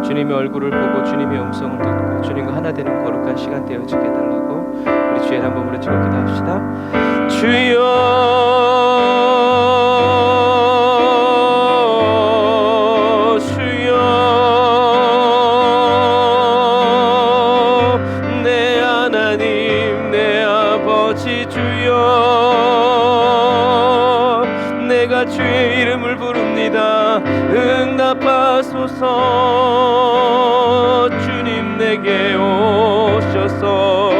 주님의 얼굴을 보고 주님의 음성을 듣고 주님과 하나 되는 거룩한 시간 되어지게 해달라고 우리 주의 한 번으로 지고 기도합시다. 주여 주여 내 하나님 내 아버지 주여 내가 주의 이름을 부릅니다. 응답하소서. 주님 내게 오셔서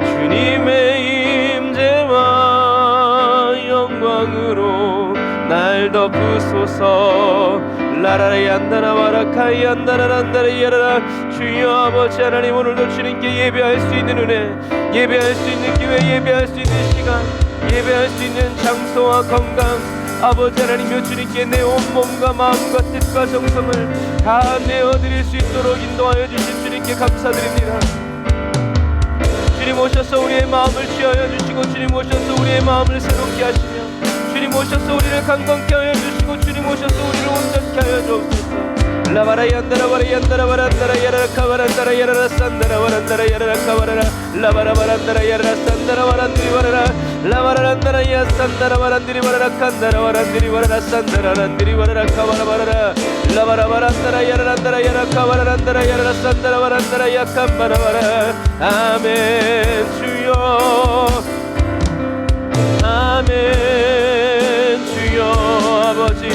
주님의 임재와 영광으로 날 덮으소서. 라라라 얀다라 와라카이 얀다라 란다라 야라라. 주여 아버지 하나님, 오늘도 주님께 예배할 수 있는 은혜, 예배할 수 있는 기회, 예배할 수 있는 시간, 예배할 수 있는 장소와 건강, 아버지 하나님여 주님께 내 온몸과 마음과 뜻과 정성을 다 내어드릴 수 있도록 인도하여 주신 주님께 감사드립니다. 주님 오셔서 우리의 마음을 취하여 주시고, 주님 오셔서 우리의 마음을 새롭게 하시며, 주님 오셔서 우리를 강건케 하여 주시고, 주님 오셔서 우리를 온전케 하여 주옵소서. 라바라 얀다라 바라 얀다라 바란다라 야라라 카바란다라 야라라 산다라 바란다라 야라라 카바라라 라바라 바란다라 야라라 산다라 바란디리 바라라 라바라란다라 야 산다라 바란디리 바라라 칸다라 바란디리 바라라 산다라 란디리 바라라 카바라 바라라 라바라 바란다라 야라란다라 야라 카바라란다라 야라라 산다라 바란다라 야 칸바라 바라. 아멘. 주여 아멘. 주여 아버지,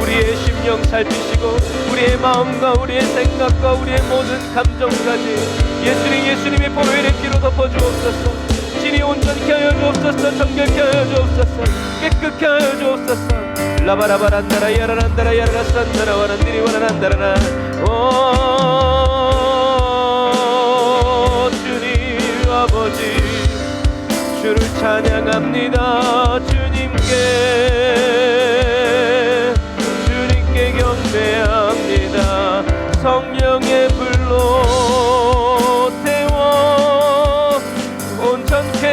우리의 심령 살피시고 우리의 마음과 우리의 생각과 우리의 모든 감정까지 예수님의 보혈의 피로 덮어주옵소서. 진이 온전케 하여 주옵소서. 정결케 하여 주옵소서. 깨끗케 하여 주옵소서. 라바라바란다라 야라란다라 야라라 산다라 와란디리 와라란다라나. 오 주님 아버지, 주를 찬양합니다. 주님께 경배합니다. 성령의 불로 태워 온전케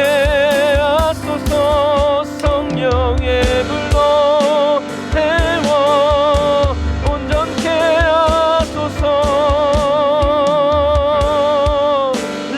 하소서. 성령의 불로 태워 온전케 하소서.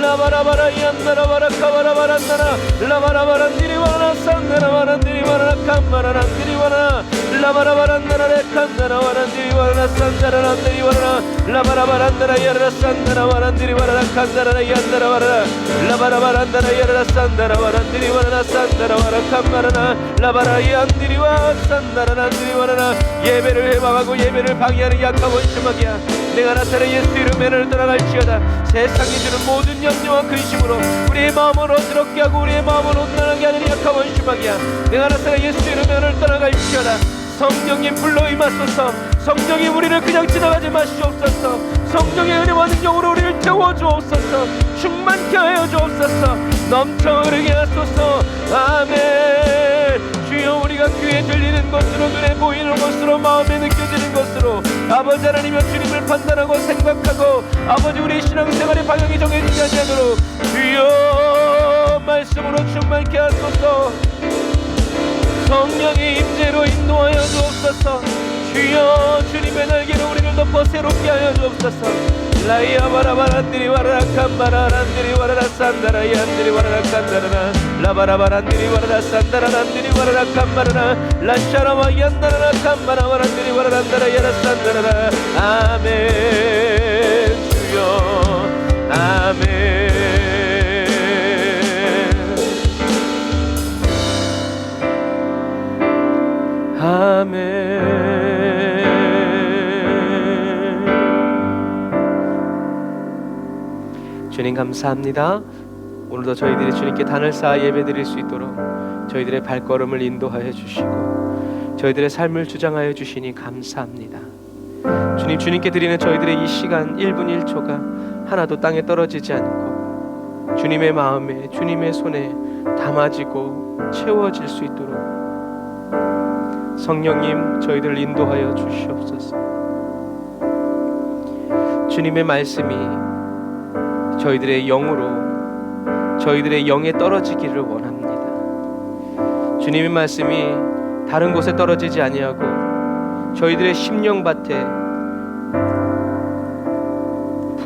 라바라바라 얀다라바라 카바라바란다라 라바라바란디리 와라 산다라 와란디리 와라 칸바라란디리 와라 라바라바란다라 칸다라 와란디리 와라 산다라 란디리 와라 라바라바란다라 야라 산다라 와란디리 와라 칸다라 얀다라 와라 라바라바란다라 야라 산다라 와란디리 와라 산다라 와라 칸바라나 라바라 얀디리 와 산다라 란디리 와라. 예배를 해방하고 예배를 방해하는 약한 원수막이야. 내가 나타내 예수 이름의 은혜를 떠나갈지어다. 세상이 주는 모든 염려와 근심으로 우리의 마음을 어지럽게 하고 우리의 마음을 온난하게 하는 약한 원수막이야. 내가 나타내 예수 이름의 은혜를 떠나갈지어다. 성령님 불러 임하소서. 성령이 우리를 그냥 지나가지 마시옵소서. 성령의 은혜와 능력으로 우리를 태워주옵소서. 충만케 하여 주옵소서. 넘쳐 흐르게 하소서. 아멘. 주여, 우리가 귀에 들리는 것으로, 눈에 보이는 것으로, 마음에 느껴지는 것으로 아버지 하나님여 주님을 판단하고 생각하고, 아버지 우리의 신앙생활의 방향이 정해지지 않도록 주여 말씀으로 충만케 하소서. 성령의 임재로 인도하여 주옵소서. 주여 주님의 날개로 우리를 덮어 새롭게 하여 주옵소서. 라이야 바라바란디리 와라라 칸바라란디리 와라라 산다라 얀디리 와라라 칸다라나 라바라바란디리 와라라 산다라 란디리 와라라 칸바라나 라샤라와 얀다라라 칸바라 와란디리 와라란다라 야라 산다라나. 아멘. 주여 아멘. 아멘. 주님 감사합니다. 오늘도 저희들이 주님께 단을 쌓아 예배드릴 수 있도록 저희들의 발걸음을 인도하여 주시고 저희들의 삶을 주장하여 주시니 감사합니다. 주님, 주님께 드리는 저희들의 이 시간 1분 1초가 하나도 땅에 떨어지지 않고 주님의 마음에, 주님의 손에 담아지고 채워질 수 있도록 성령님 저희들을 인도하여 주시옵소서. 주님의 말씀이 저희들의 영으로, 저희들의 영에 떨어지기를 원합니다. 주님의 말씀이 다른 곳에 떨어지지 아니하고 저희들의 심령밭에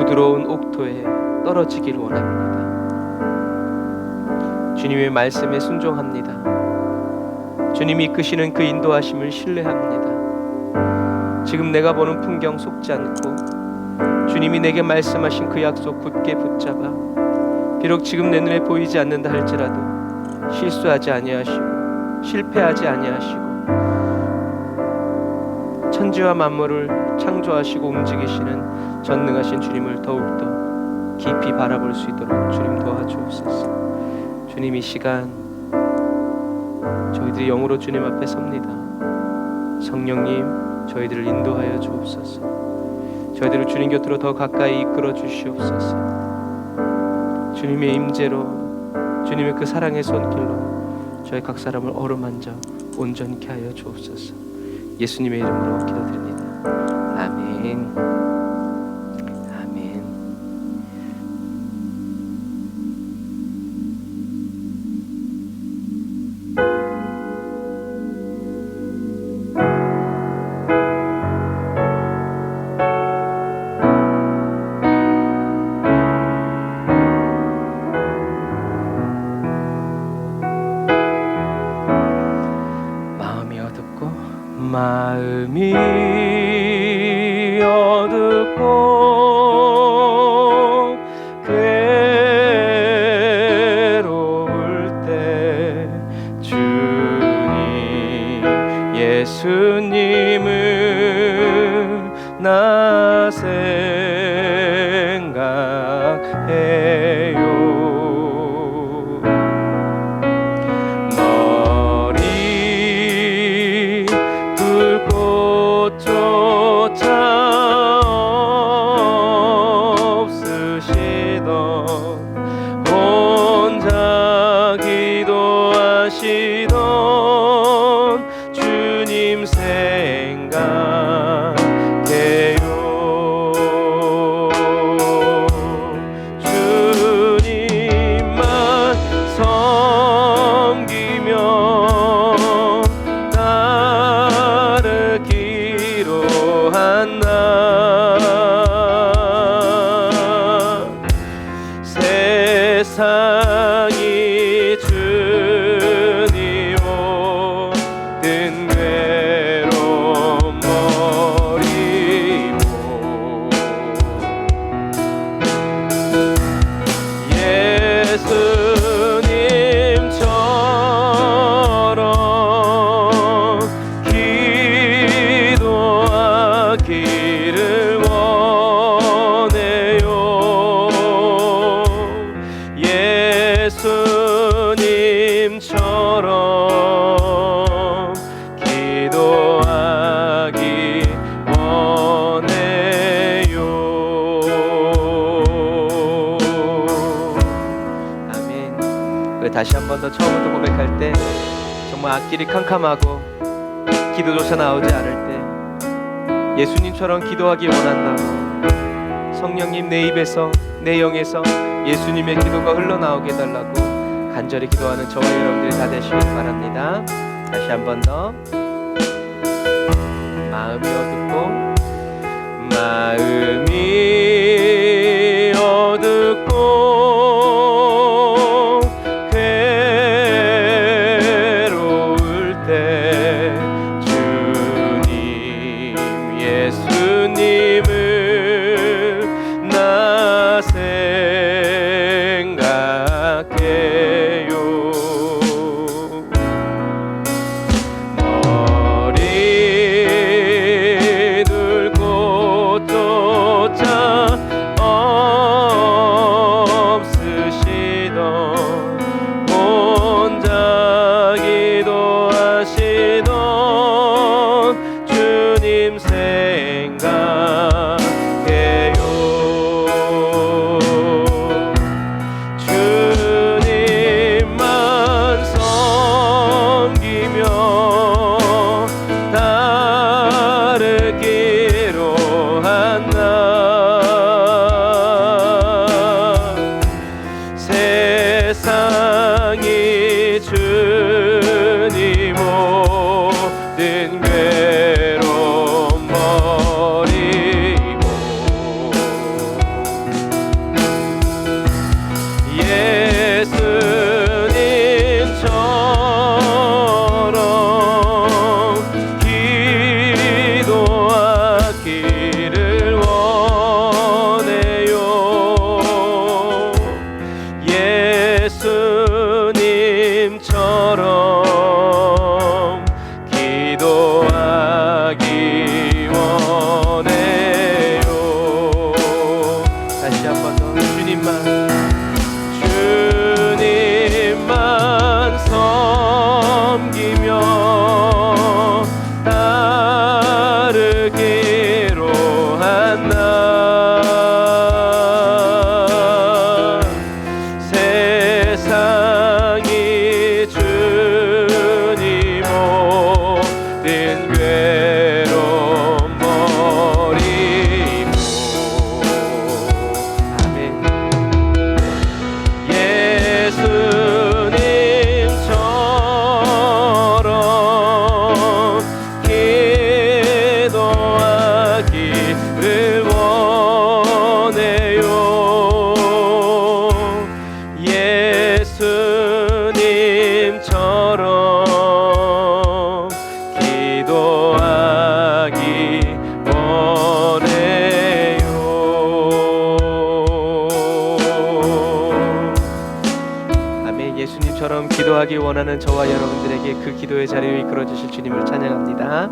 부드러운 옥토에 떨어지길 원합니다. 주님의 말씀에 순종합니다. 주님이 이끄시는 그 인도하심을 신뢰합니다. 지금 내가 보는 풍경 속지 않고 주님이 내게 말씀하신 그 약속 굳게 붙잡아 비록 지금 내 눈에 보이지 않는다 할지라도 실수하지 아니하시고 실패하지 아니하시고 천지와 만물을 창조하시고 움직이시는 전능하신 주님을 더욱더 깊이 바라볼 수 있도록 주님 도와주옵소서. 주님, 이 시간 저희들이 영으로 주님 앞에 섭니다. 성령님, 저희들을 인도하여 주옵소서. 저희들을 주님 곁으로 더 가까이 이끌어 주시옵소서. 주님의 임재로, 주님의 그 사랑의 손길로 저희 각 사람을 어루만져 온전케 하여 주옵소서. 예수님의 이름으로 기도드립니다. 아멘. 아멘. 마음이 어둡고 괴로울 때 주님 예수님을 나 생각해요. 주님 생각해요. 주님만 섬기며 따르기로 한 나 세상이 주니 모든 괴로움 버리고 예수님처럼 기도하기를 원해요. 예수님처럼 기도하기 원해요. 아멘. 다시 한 번 더 처음부터 고백할 때 정말 앞길이 캄캄하고 기도조차 나오지 않을 때 예수님처럼 기도하기 원한다고 성령님 내 입에서 내 영에서 예수님의 기도가 흘러나오게 해달라고 간절히 기도하는 저와 여러분들이 다 되시길 바랍니다. 다시 한 번 더. 마음이 어둡고 괴로울 때 주님 예수님을 나 생각해요. 머리 들고 또 나 세상이 주니 모든 괴로움 버리고 아멘. 예수님처럼 기도하기를 원해요. 예수님처럼 기도하기 원해요. 아멘. 예수님처럼 기도하기 원하는 저와 여러분들에게 그 기도의 자리를 이끌어 주실 주님을 찬양합니다.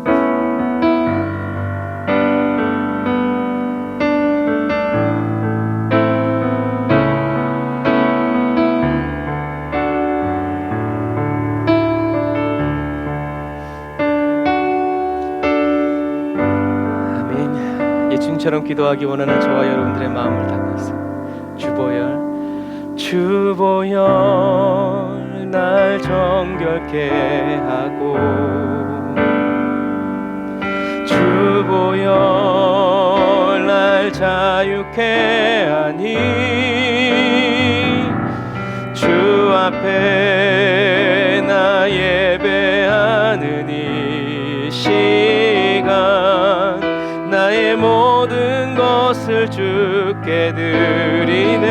예수님처럼 기도하기 원하는 저와 여러분들의 마음을 담고 있어요. 주보혈 날 정결케 하고 주보혈 날 자유케 하니 주 앞에 나 예배하는 이 시간 나의 모든 것을 주께 드리네.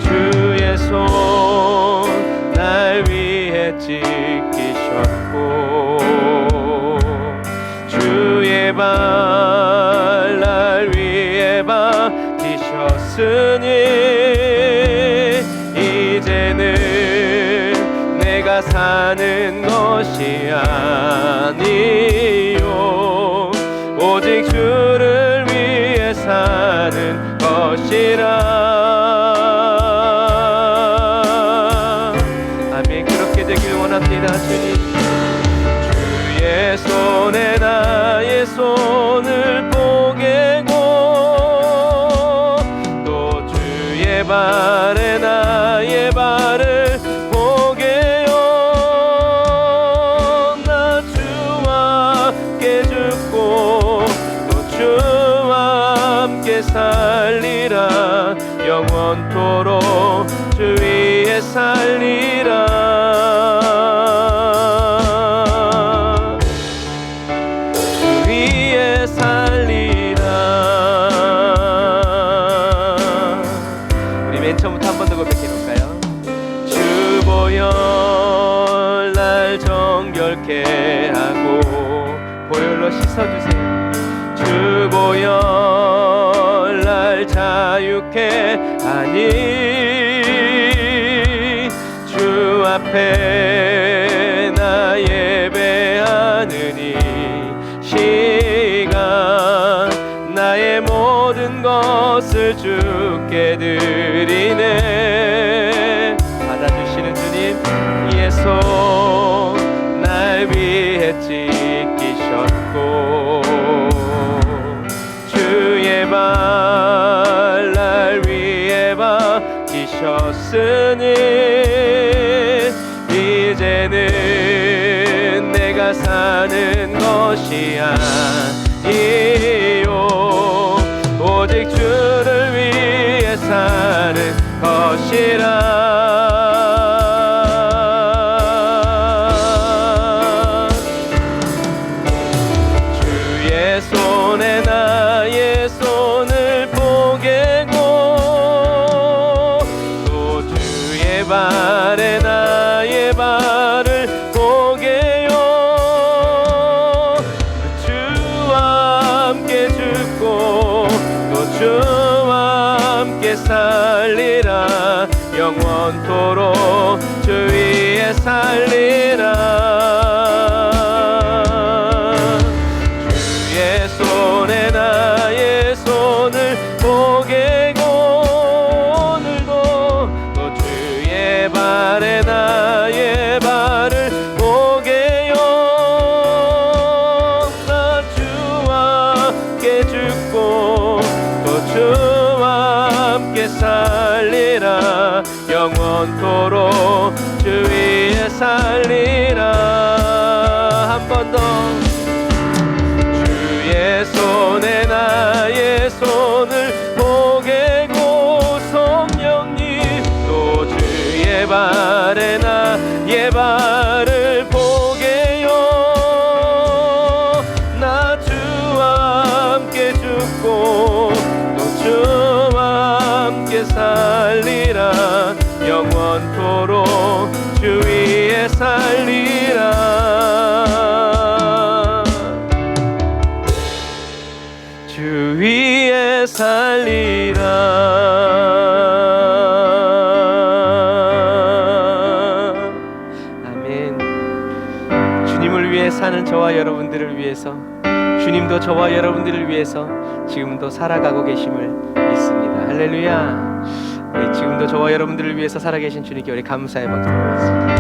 주의 손 날 위해 지키셨고 주의 발 날 위해 박히셨으니 이제는 내가 사는 것이 아니요 오직 주를 위해 사는 것이라. 아멘. 그렇게 되길 원합니다. 주님 주의 손에 나의 손을 포개고 또 주의 발에 나의 발을 포개요. 나 주와 함께 죽고 또 주와 함께 살리라. 영원토록 주 위에 살리라. 주 위에 살리라. 우리 맨 처음부터 한 번 더 고백해볼까요? 주보혈 날 정결케 하고 보혈로 씻어주세요. 주보혈 날 자유케 하니 주 앞에 나 예배하는 이 시간 나의 모든 것을 주께 드리네. 받아주시는 주님 이의 손 날 위해 지키셨고 주의 발 날 위해 박히셨으니 이제는 내가 사는 것이 아니요 오직 주를 위해 사는 것이라. 주의 손에 나의 손을 포개고 또 주의 발에 나의 발을 포개요. 주와 함께 죽고 또 주와 함께 살리라. 영원토록 주 위에 살리라. 주의 손에 나의 손을 포개고 오늘도 또 주의 발에 나의 발을 포개요. 나 주와 영원토록 주 위에 살리라. 한 번 더. 주의 손에 나의 손을 보게고 성령님, 또 주의 발에 나의 발을 보게요. 나 주와 함께 죽고 또 주와 함께 살리라. 영원토록 주 위에 살리라. 주 위에 살리라. 아멘. 주님을 위해 사는 저와 여러분들을 위해서, 주님도 저와 여러분들을 위해서 지금도 살아가고 계심을 믿습니다. 할렐루야. 우리 지금도 저와 여러분들을 위해서 살아계신 주님께 우리 감사의 박수 드리겠습니다.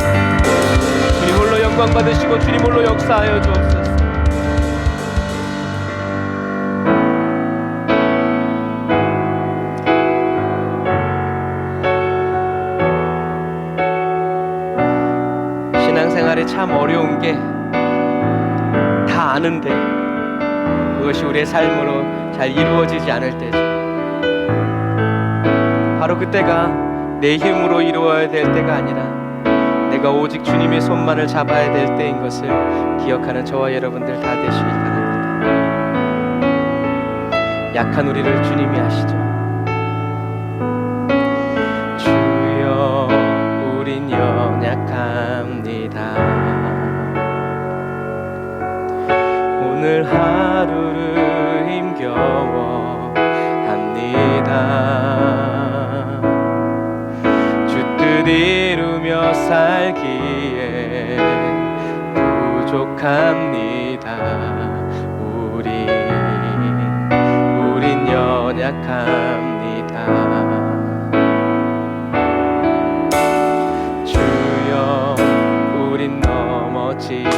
주님 홀로 영광 받으시고 주님 홀로 역사하여 주옵소서. 신앙생활이 참 어려운 게 다 아는데 그것이 우리의 삶으로 잘 이루어지지 않을 때죠. 바로 그때가 내 힘으로 이루어야 될 때가 아니라 내가 오직 주님의 손만을 잡아야 될 때인 것을 기억하는 저와 여러분들 다 되시기 바랍니다. 약한 우리를 주님이 아시죠. 주여 우린 연약합니다. 오늘 하루를 힘겨워 합니다. 주 뜻 이루며 살기에 부족합니다. 우린 연약합니다. 주여 우린 넘어집니다.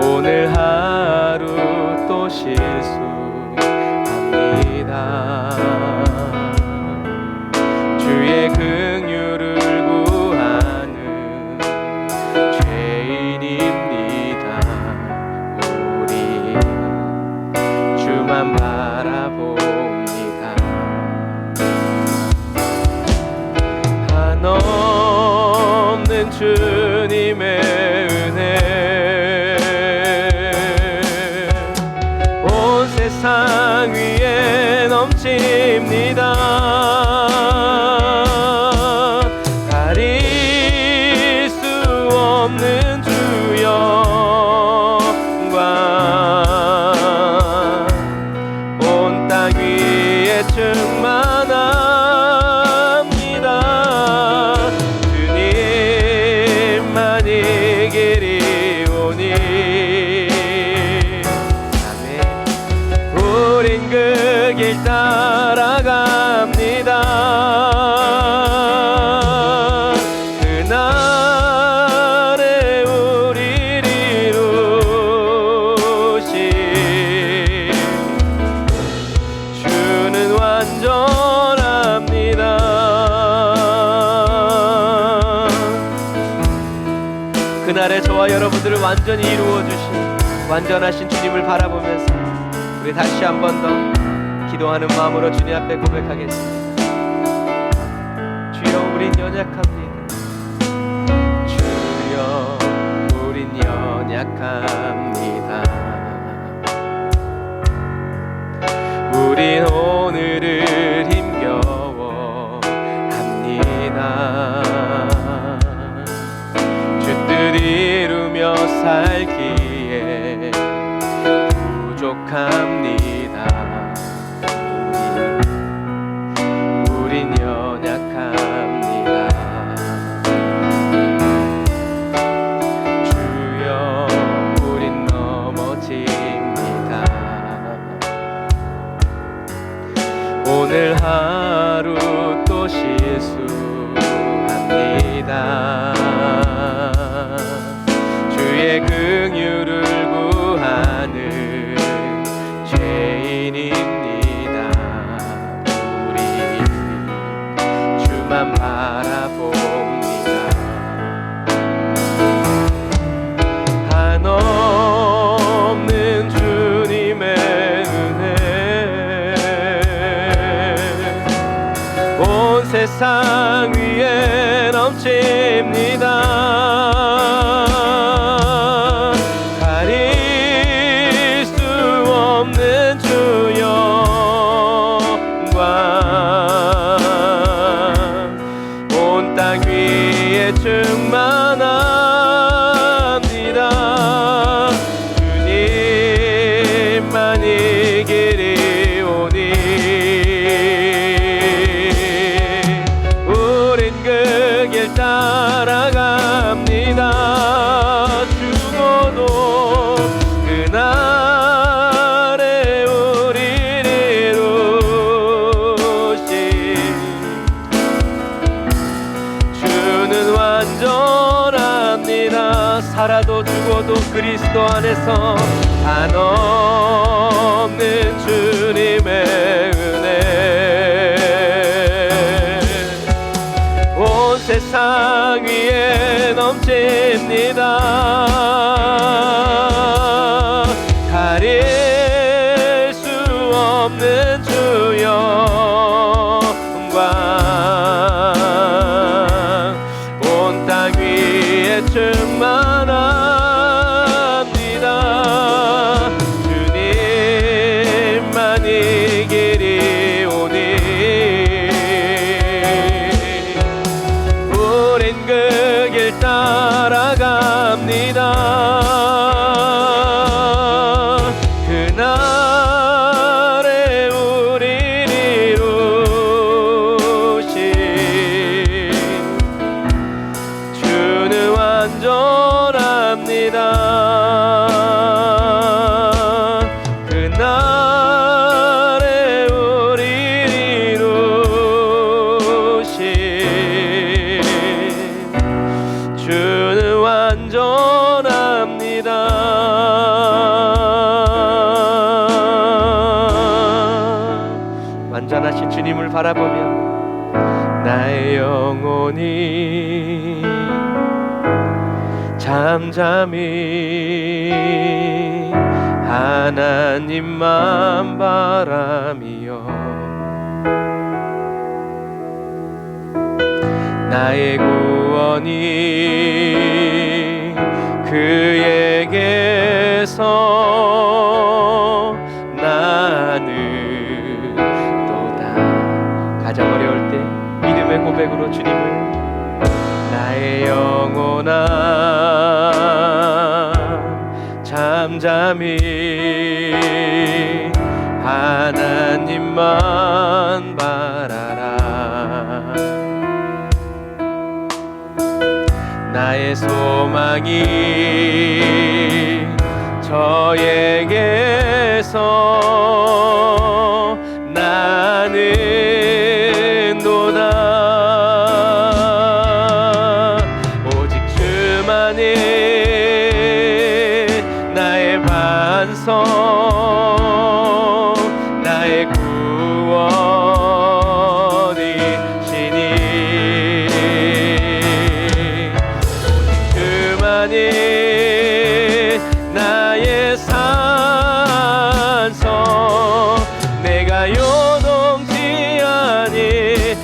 오늘 하루 또 실수합니다. 주의 긍휼을 구하는 죄인입니다. 우리 주만 바라봅니다. 한없는 주님의 은혜 온 세상 위에 넘칩니다. 가릴 수 없는 주 영광 온 땅 위에 충만합니다. 주님만이 길이 오니 우린 그 길 따라갑니다. 그날에 우리를 이루신 주는 완전합니다. 그날에 저와 여러분들을 완전히 이루어주신 완전하신 주님을 바라보면서 우리 다시 한 번 더 기도하는 마음으로 주님 앞에 고백하겠습니다. 주여 우린 연약합니다. 주여 우린 연약합니다. 우린 오늘을 힘겨워 합니다. 주 뜻 이루며 살기에 부족합니다. 우린 연약합니다. 주여 우린 넘어집니다. 오늘 하루 또 실수합니다. 주의 긍휼을 구하는 죄 세상 위에 넘칩니다. 가릴 수 없는 주 영광 온 땅 위에 충만합니다. 주님만이 길이 오니 우린 그 길 따라갑니다. 죽어도 그날에 우리를 이루시 주는 완전합니다. 살아도 죽어도 그리스도 안에서 한없는 주님의 은혜 온 세상 위에 넘칩니다. 가릴 수 없는 주 영광 온 땅 위에 충만합니다. 주님만이 길이 오니 우린 그 길 따라갑니다. 그날에 우릴 이루시 주는 완전합니다. 그날에 우릴 이루시 주는 완전합니다. 완전하신 주님을 바라보며 나의 영혼이 잠잠히 하나님만 바라며 나의 구원이 그에게서 나는 또다. 가장 어려울 때 믿음의 고백으로 주님을 나의 영혼아 잠잠히 하나님만 바라라. 나의 소망이 저에게서 나는 도다. 오직 주만이 나의 반석 나의 구원이시니 오직 주만이 나의 산성 내가 요동치 아니하리.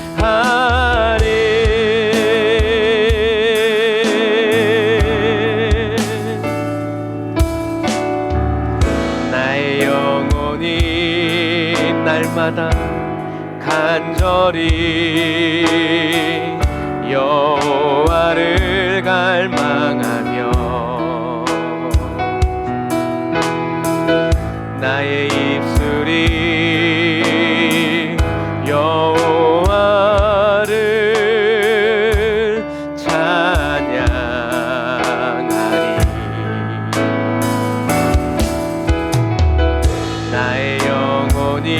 나의 영혼이 날마다 간절히 여호와를 갈망하며 나의 입술이 여호와를 찬양하리. 나의 영혼이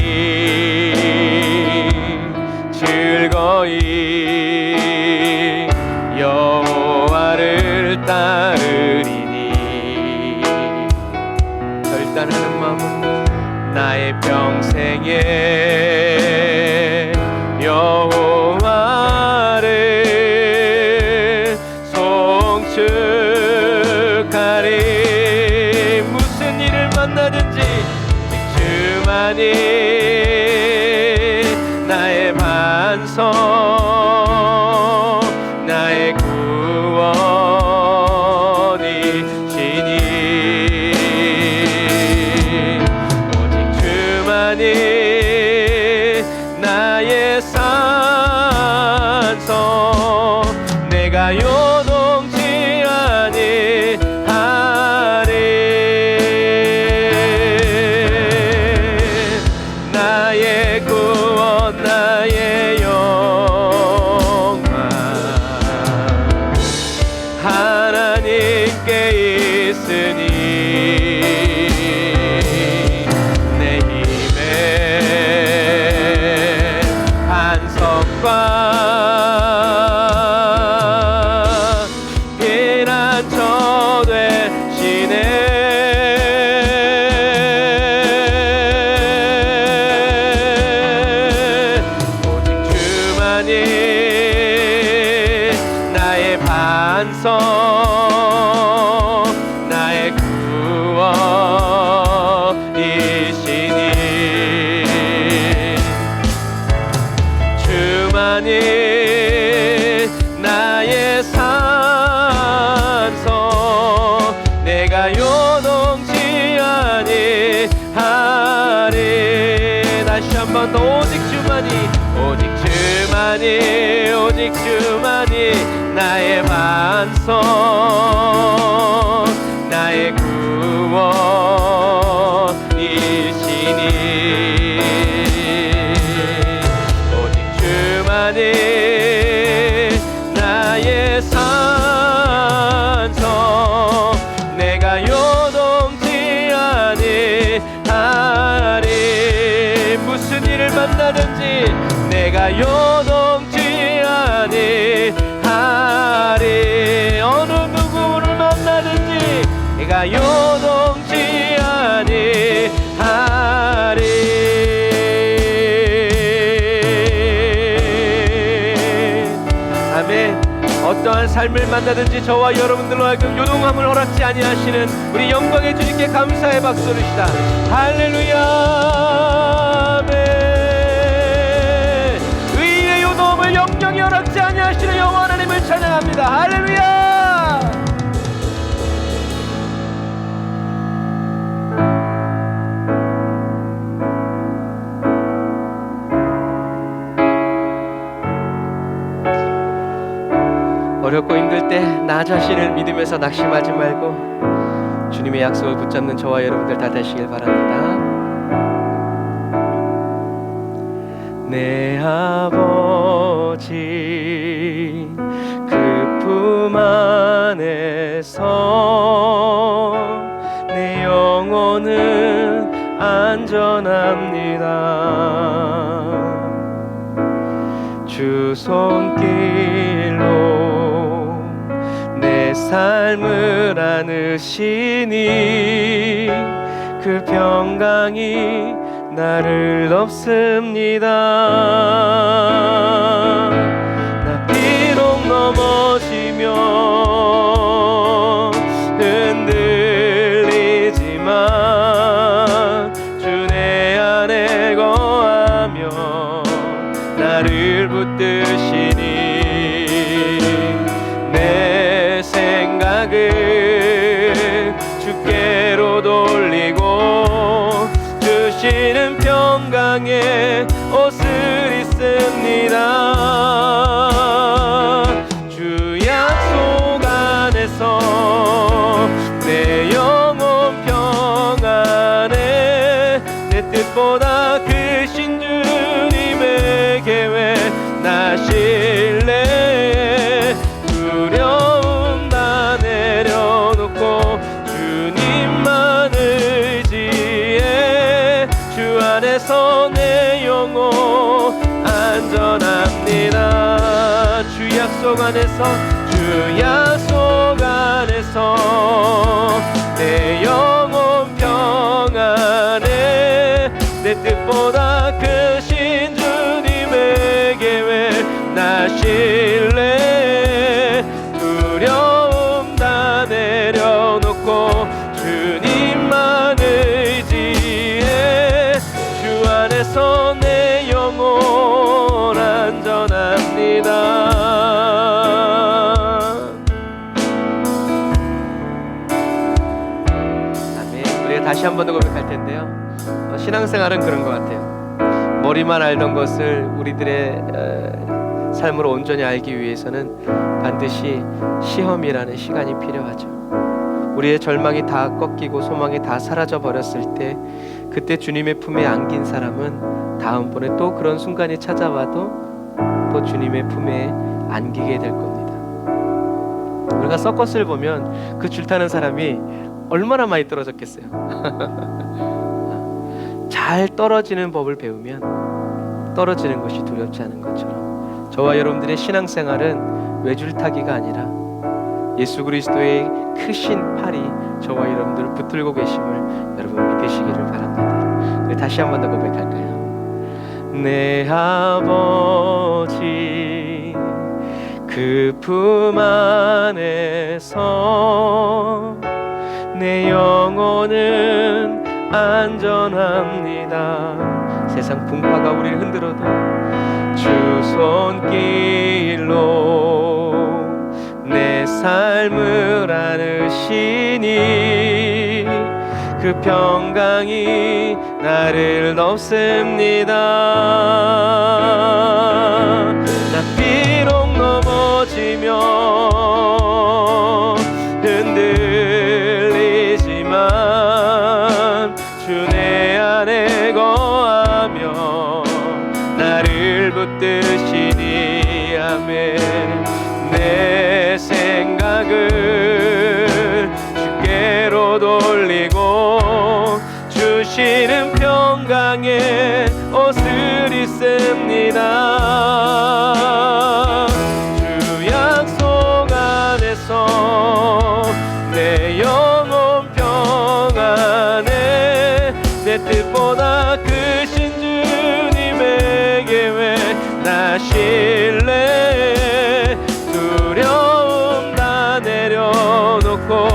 즐거이 여호와를 따르리니 결단하는 마음으로 나의 평생에 여호와를 송축하리. 무슨 일을 만나든지 주만이 나의 반석 요동치 아니하리. 다시 한 번 더 오직 주만이 오직 주만이 오직 주만이 나의 반석 나의 구원이시니 오직 주만이 나의 산성 내가 요동치 아니하리. 무슨 일을 만나든지 내가 요동치 아니하리. 어느 누구를 만나든지 내가 요동치 아니하리. 아멘. 어떠한 삶을 만나든지 저와 여러분들로 하여금 요동함을 허락지 아니하시는 우리 영광의 주님께 감사의 박수를 시다. 할렐루야. 아멘. 의의 요동함을 영영이 허락지 아니하시는 여호와 하나님을 찬양합니다. 할렐루야. 어렵고 힘들 때 나 자신을 믿음에서 낙심하지 말고 주님의 약속을 붙잡는 저와 여러분들 다 되시길 바랍니다. 내 아버지 그 품 안에서 내 영혼은 안전합니다. 주 손길로 내 삶을 안으시니 그 평강이 나를 덮습니다. 나 비록 넘어지며 흔들리지만 주 내 안에 거하며 나를 붙드시니 내 생각을 주께로 돌리고 주시는 평강의 옷을 입습니다. 주 약속 안에서 내 영혼 평안에 내 뜻보다 크신 주님의 계획 나 신뢰 두려움 다 내려놓고 주님만 의지해 주 안에서 내 영혼 안전합니다. 주 약속 안에서 주 약속 안에서 내 영혼 평안에 내 뜻보다 크신 주님의 계획 나 신뢰 두려움 다 내려놓고 주님만 의지해 주 안에서 내 영혼 안전합니다. 아멘. 우리가 다시 한 번 더 고백할 텐데요. 신앙생활은 그런 것 같아요. 머리만 알던 것을 우리들의 삶으로 온전히 알기 위해서는 반드시 시험이라는 시간이 필요하죠. 우리의 절망이 다 꺾이고 소망이 다 사라져 버렸을 때 그때 주님의 품에 안긴 사람은 다음번에 또 그런 순간이 찾아와도 또 주님의 품에 안기게 될 겁니다. 우리가 서커스를 보면 그 줄 타는 사람이 얼마나 많이 떨어졌겠어요. 잘 떨어지는 법을 배우면 떨어지는 것이 두렵지 않은 것처럼 저와 여러분들의 신앙생활은 외줄타기가 아니라 예수 그리스도의 크신 팔이 저와 여러분들을 붙들고 계심을 여러분 믿으시기를 바랍니다. 다시 한 번 더 고백할까요? 내 아버지 그 품 안에서 내 영혼은 안전합니다. 세상 풍파가 우리를 흔들어도 주 손길로 내 삶을 안으시니 그 평강이 나를 덮습니다. 나 비록 넘어지며 흔들리지만 주 내 안에 거하며 나를 붙드시니 아멘. 내 생각을 주께로 돌리고 주시는 평강의 옷을 입습니다. 주 약속 안에서 내 영혼 평안에 내 뜻보다 크신 주님에게 왜 나 신뢰해. 두려움 다 내려놓고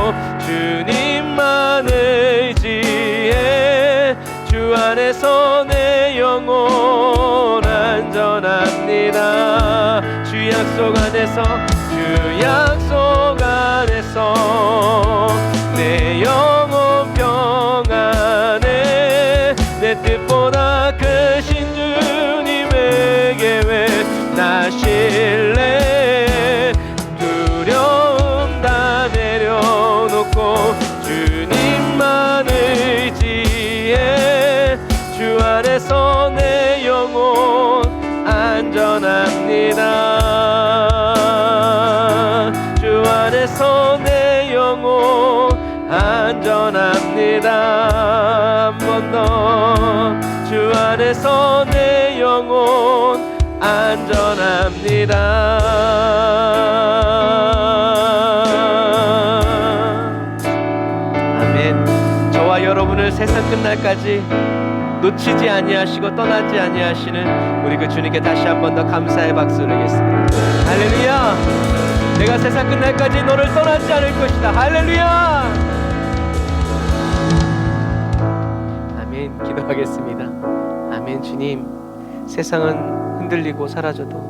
주님만 의지해. 주 안에서 내 영혼 안전합니다. 주 약속 안에서 주 약속 안에서 내 영혼 평안에 내 뜻보다 크신 주님에게 왜 나 신뢰해. 두려움 다 내려놓고 주님만 의지해. 주 안에서 내 영혼 안전합니다. 주 안에서 내 영혼 안전합니다. 한 번 더. 주 안에서 내 영혼 안전합니다. 아멘. 저와 여러분을 세상 끝날까지 놓치지 아니하시고 떠나지 아니하시는 우리 그 주님께 다시 한 번 더 감사의 박수를 드리겠습니다. 할렐루야. 내가 세상 끝날까지 너를 떠나지 않을 것이다. 할렐루야. 아멘. 기도하겠습니다. 아멘. 주님, 세상은 흔들리고 사라져도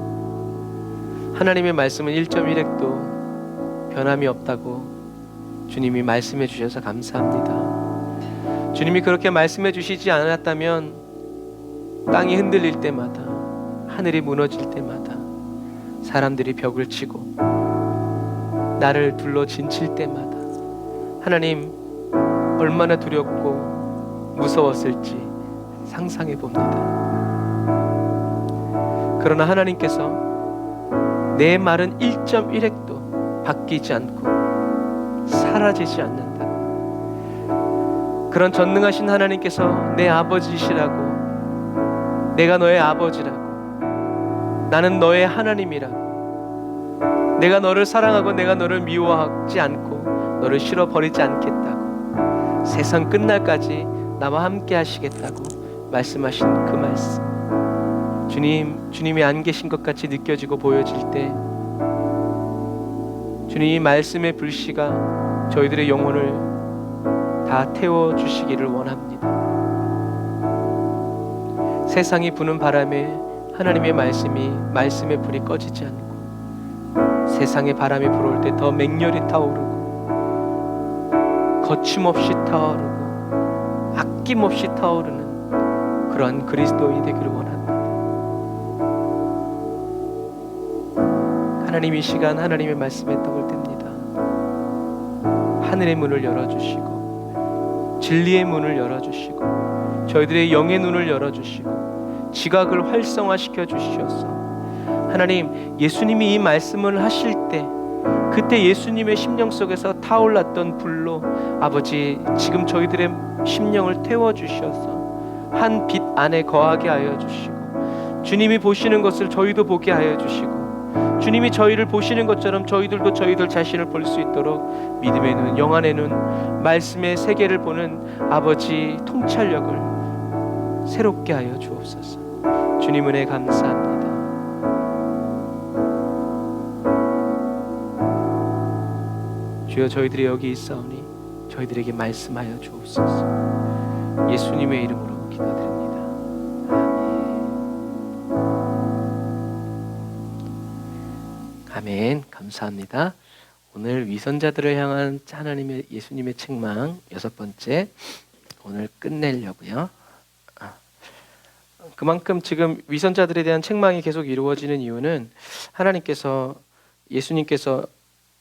하나님의 말씀은 1.1핵도 변함이 없다고 주님이 말씀해 주셔서 감사합니다. 주님이 그렇게 말씀해 주시지 않았다면 땅이 흔들릴 때마다, 하늘이 무너질 때마다, 사람들이 벽을 치고 나를 둘러 진칠 때마다 하나님 얼마나 두렵고 무서웠을지 상상해 봅니다. 그러나 하나님께서 내 말은 1.1핵도 바뀌지 않고 사라지지 않는다. 그런 전능하신 하나님께서 내 아버지시라고, 내가 너의 아버지라고, 나는 너의 하나님이라고, 내가 너를 사랑하고 내가 너를 미워하지 않고 너를 싫어버리지 않겠다고, 세상 끝날까지 나와 함께 하시겠다고 말씀하신 그 말씀, 주님이 안 계신 것 같이 느껴지고 보여질 때 주님이 말씀의 불씨가 저희들의 영혼을 다 태워주시기를 원합니다. 세상이 부는 바람에 하나님의 말씀의 불이 꺼지지 않고 세상의 바람이 불어올 때 더 맹렬히 타오르고 거침없이 타오르고 아낌없이 타오르는 그러한 그리스도인이 되기를 원합니다. 하나님, 이 시간 하나님의 말씀에 떡을 댑니다. 하늘의 문을 열어주시고 진리의 문을 열어주시고 저희들의 영의 눈을 열어주시고 지각을 활성화시켜 주시옵소서. 하나님, 예수님이 이 말씀을 하실 때 그때 예수님의 심령 속에서 타올랐던 불로 아버지 지금 저희들의 심령을 태워주셔서 한 빛 안에 거하게 하여 주시고 주님이 보시는 것을 저희도 보게 하여 주시고 주님이 저희를 보시는 것처럼 저희들도 저희들 자신을 볼 수 있도록 믿음의 눈, 영안의 눈, 말씀의 세계를 보는 아버지 통찰력을 새롭게 하여 주옵소서. 주님 은혜 감사합니다. 주여, 저희들이 여기 있사오니 저희들에게 말씀하여 주옵소서. 예수님의 이름으로 기도드립니다. 아멘. 감사합니다. 오늘 위선자들을 향한 하나님의 예수님의 책망 6번째, 오늘 끝내려고요. 그만큼 지금 위선자들에 대한 책망이 계속 이루어지는 이유는 하나님께서, 예수님께서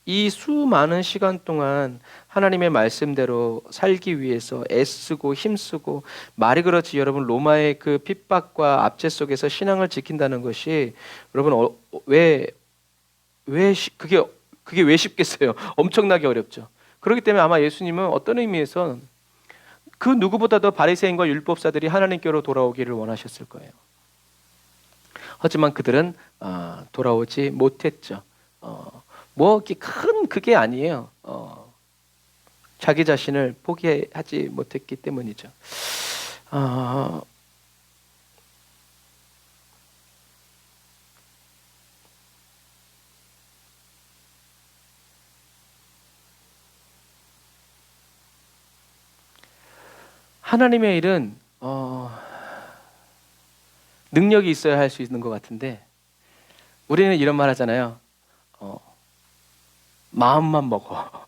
이 수많은 시간 동안 하나님의 말씀대로 살기 위해서 애쓰고 힘쓰고, 말이 그렇지 여러분, 로마의 그 핍박과 압제 속에서 신앙을 지킨다는 것이 여러분 그게 왜 쉽겠어요? 엄청나게 어렵죠. 그렇기 때문에 아마 예수님은 어떤 의미에서 그 누구보다도 바리새인과 율법사들이 하나님께로 돌아오기를 원하셨을 거예요. 하지만 그들은 돌아오지 못했죠. 뭐 큰 그게 아니에요. 자기 자신을 포기하지 못했기 때문이죠. 하나님의 일은 능력이 있어야 할 수 있는 것 같은데, 우리는 이런 말 하잖아요. 마음만 먹어.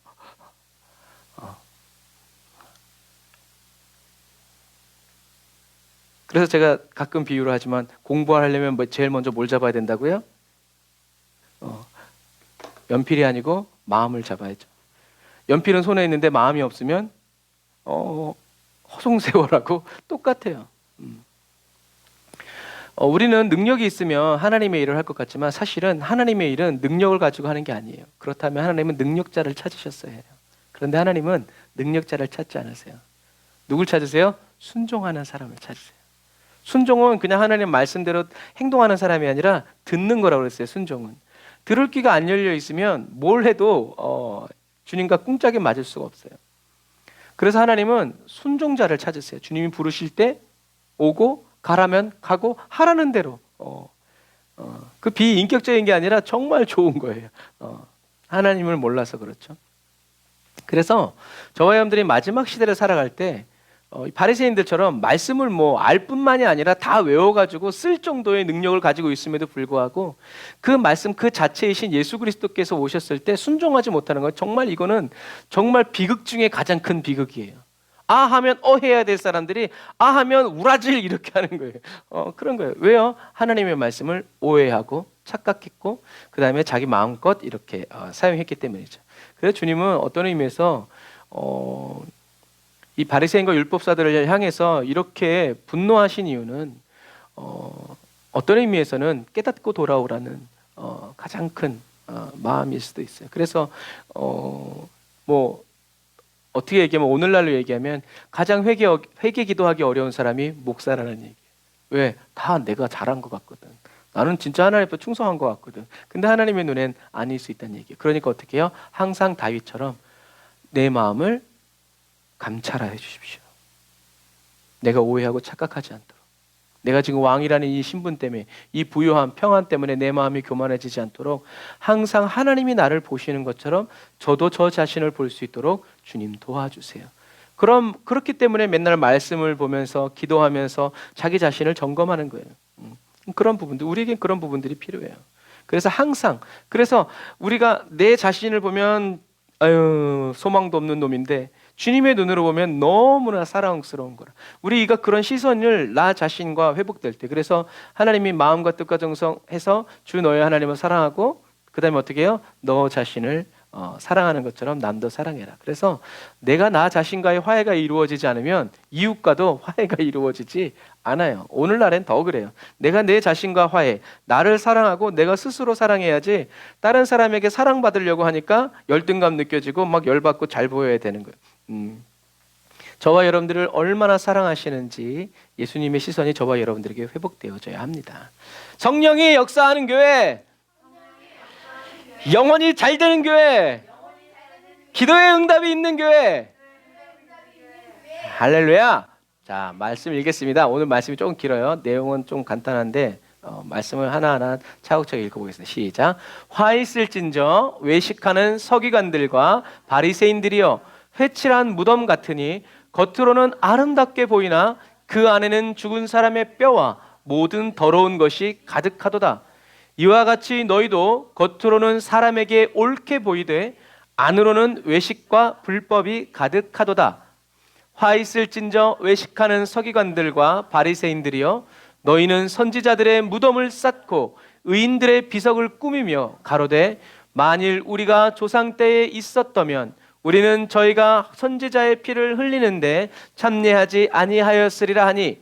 그래서 제가 가끔 비유를 하지만, 공부하려면 제일 먼저 뭘 잡아야 된다고요? 연필이 아니고 마음을 잡아야죠. 연필은 손에 있는데 마음이 없으면 허송세월하고 똑같아요. 우리는 능력이 있으면 하나님의 일을 할 것 같지만, 사실은 하나님의 일은 능력을 가지고 하는 게 아니에요. 그렇다면 하나님은 능력자를 찾으셨어야 해요. 그런데 하나님은 능력자를 찾지 않으세요. 누굴 찾으세요? 순종하는 사람을 찾으세요. 순종은 그냥 하나님 말씀대로 행동하는 사람이 아니라 듣는 거라고 그랬어요. 순종은 들을 귀가 안 열려 있으면 뭘 해도 주님과 꿍짝이 맞을 수가 없어요. 그래서 하나님은 순종자를 찾으세요. 주님이 부르실 때 오고, 가라면 가고, 하라는 대로. 그 비인격적인 게 아니라 정말 좋은 거예요. 하나님을 몰라서 그렇죠. 그래서 저와 여러분들이 마지막 시대를 살아갈 때 바리새인들처럼 말씀을 알 뿐만이 아니라 다 외워가지고 쓸 정도의 능력을 가지고 있음에도 불구하고, 그 말씀 그 자체이신 예수 그리스도께서 오셨을 때 순종하지 못하는 건 정말, 이거는 정말 비극 중에 가장 큰 비극이에요. 하면 해야 될 사람들이 하면 우라질 이렇게 하는 거예요. 그런 거예요. 왜요? 하나님의 말씀을 오해하고 착각했고, 그 다음에 자기 마음껏 이렇게 사용했기 때문이죠. 그래서 주님은 어떤 의미에서 이 바리새인과 율법사들을 향해서 이렇게 분노하신 이유는 어떤 의미에서는 깨닫고 돌아오라는 가장 큰 마음일 수도 있어요. 그래서 어떻게 얘기하면, 오늘날로 얘기하면 가장 회개 기도하기 어려운 사람이 목사라는 얘기예요. 왜? 다 내가 잘한 것 같거든. 나는 진짜 하나님 앞에 충성한 것 같거든. 근데 하나님의 눈엔 아닐 수 있다는 얘기예요. 그러니까 어떻게 해요? 항상 다윗처럼 내 마음을 감찰하여 주십시오. 내가 오해하고 착각하지 않도록. 내가 지금 왕이라는 이 신분 때문에, 이 부요함, 평안 때문에 내 마음이 교만해지지 않도록 항상 하나님이 나를 보시는 것처럼 저도 저 자신을 볼 수 있도록 주님 도와주세요. 그렇기 때문에 맨날 말씀을 보면서 기도하면서 자기 자신을 점검하는 거예요. 그런 부분들, 우리에겐 그런 부분들이 필요해요. 그래서 항상, 그래서 우리가 내 자신을 보면 소망도 없는 놈인데, 주님의 눈으로 보면 너무나 사랑스러운 거라. 우리가 그런 시선을 나 자신과 회복될 때, 그래서 하나님이 마음과 뜻과 정성해서 주 너의 하나님을 사랑하고, 그 다음에 어떻게 해요? 너 자신을 사랑하는 것처럼 남도 사랑해라. 그래서 내가 나 자신과의 화해가 이루어지지 않으면 이웃과도 화해가 이루어지지 않아요. 오늘날엔 더 그래요. 내가 내 자신과 화해, 나를 사랑하고 내가 스스로 사랑해야지, 다른 사람에게 사랑받으려고 하니까 열등감 느껴지고 막 열받고 잘 보여야 되는 거예요. 저와 여러분들을 얼마나 사랑하시는지 예수님의 시선이 저와 여러분들에게 회복되어져야 합니다. 성령이 역사하는 교회, 영원히 잘 되는 교회, 기도의 응답이 있는 교회. 할렐루야. 자, 말씀 읽겠습니다. 오늘 말씀이 조금 길어요. 내용은 좀 간단한데 말씀을 하나하나 차곡차곡 읽어보겠습니다. 시작. 화 있을진저 외식하는 서기관들과 바리새인들이여, 회칠한 무덤 같으니 겉으로는 아름답게 보이나 그 안에는 죽은 사람의 뼈와 모든 더러운 것이 가득하도다. 이와 같이 너희도 겉으로는 사람에게 옳게 보이되 안으로는 외식과 불법이 가득하도다. 화 있을진저 외식하는 서기관들과 바리새인들이여, 너희는 선지자들의 무덤을 쌓고 의인들의 비석을 꾸미며 가로되 만일 우리가 조상 때에 있었다면 우리는 저희가 선지자의 피를 흘리는데 참례하지 아니하였으리라 하니,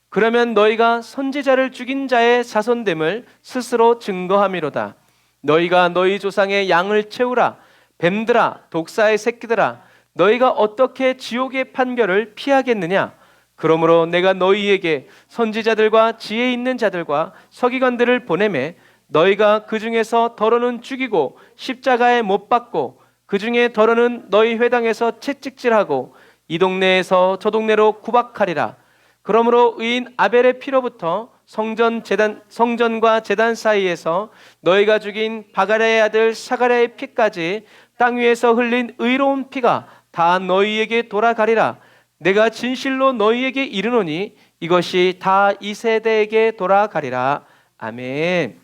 그러면 너희가 선지자를 죽인 자의 자손됨을 스스로 증거함이로다. 너희가 너희 조상의 양을 채우라. 뱀들아, 독사의 새끼들아, 너희가 어떻게 지옥의 판결을 피하겠느냐? 그러므로 내가 너희에게 선지자들과 지혜 있는 자들과 서기관들을 보내매 너희가 그 중에서 더러는 죽이고 십자가에 못 박고 그 중에 더러는 너희 회당에서 채찍질하고 이 동네에서 저 동네로 구박하리라. 그러므로 의인 아벨의 피로부터 성전과 제단 사이에서 너희가 죽인 바가랴의 아들 사가랴의 피까지 땅 위에서 흘린 의로운 피가 다 너희에게 돌아가리라. 내가 진실로 너희에게 이르노니 이것이 다 이 세대에게 돌아가리라. 아멘.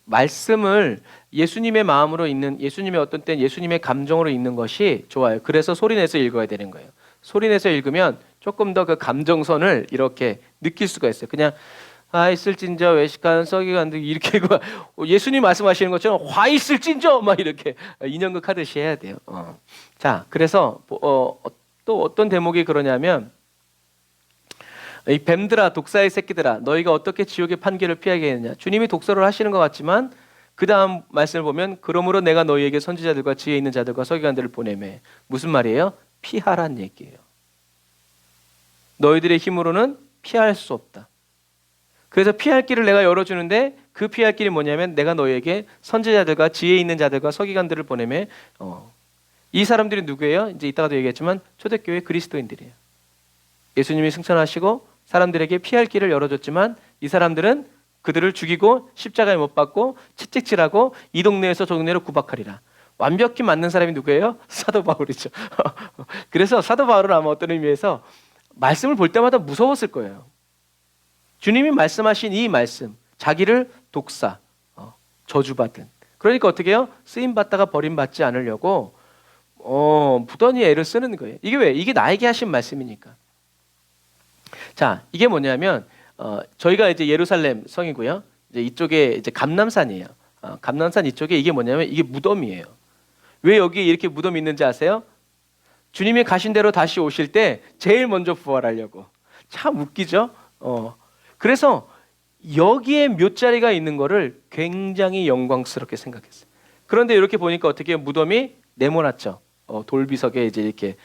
말씀을 예수님의 마음으로 읽는, 예수님의 어떤 때는 예수님의 감정으로 읽는 것이 좋아요. 그래서 소리내서 읽어야 되는 거예요. 소리내서 읽으면 조금 더 그 감정선을 이렇게 느낄 수가 있어요. 그냥 화 있을진저 외식하는 서기관들 이렇게 읽고 예수님 말씀하시는 것처럼 화 있을진저 막 이렇게 인형극 하듯이 해야 돼요. 자, 그래서 또 어떤 대목이 그러냐면, 이 뱀들아, 독사의 새끼들아, 너희가 어떻게 지옥의 판결을 피하겠느냐. 주님이 독서를 하시는 것 같지만 그 다음 말씀을 보면, 그러므로 내가 너희에게 선지자들과 지혜 있는 자들과 서기관들을 보내매. 무슨 말이에요? 피하란 얘기예요. 너희들의 힘으로는 피할 수 없다. 그래서 피할 길을 내가 열어주는데, 그 피할 길이 뭐냐면 내가 너희에게 선지자들과 지혜 있는 자들과 서기관들을 보내매. 이 사람들이 누구예요? 이제 이따가도 얘기했지만 초대교회 그리스도인들이에요. 예수님이 승천하시고 사람들에게 피할 길을 열어줬지만 이 사람들은 그들을 죽이고 십자가에 못 박고 채찍질하고 이 동네에서 저 동네로 구박하리라. 완벽히 맞는 사람이 누구예요? 사도 바울이죠. 그래서 사도 바울은 아마 어떤 의미에서 말씀을 볼 때마다 무서웠을 거예요. 주님이 말씀하신 이 말씀, 자기를 독사, 저주받은. 그러니까 어떻게 해요? 쓰임받다가 버림받지 않으려고 무던히 애를 쓰는 거예요. 이게 왜? 이게 나에게 하신 말씀이니까. 자, 이게 뭐냐면 저희가 이제 예루살렘 성이고요. 이제 이쪽에 이제 감람산이에요. 감람산 이쪽에 이게 뭐냐면 이게 무덤이에요. 왜 여기 이렇게 무덤이 있는지 아세요? 주님이 가신 대로 다시 오실 때 제일 먼저 부활하려고. 참 웃기죠? 그래서 여기에 묘자리가 있는 거를 굉장히 영광스럽게 생각했어요. 그런데 이렇게 보니까 어떻게 무덤이 네모났죠. 돌비석에 이제 이렇게.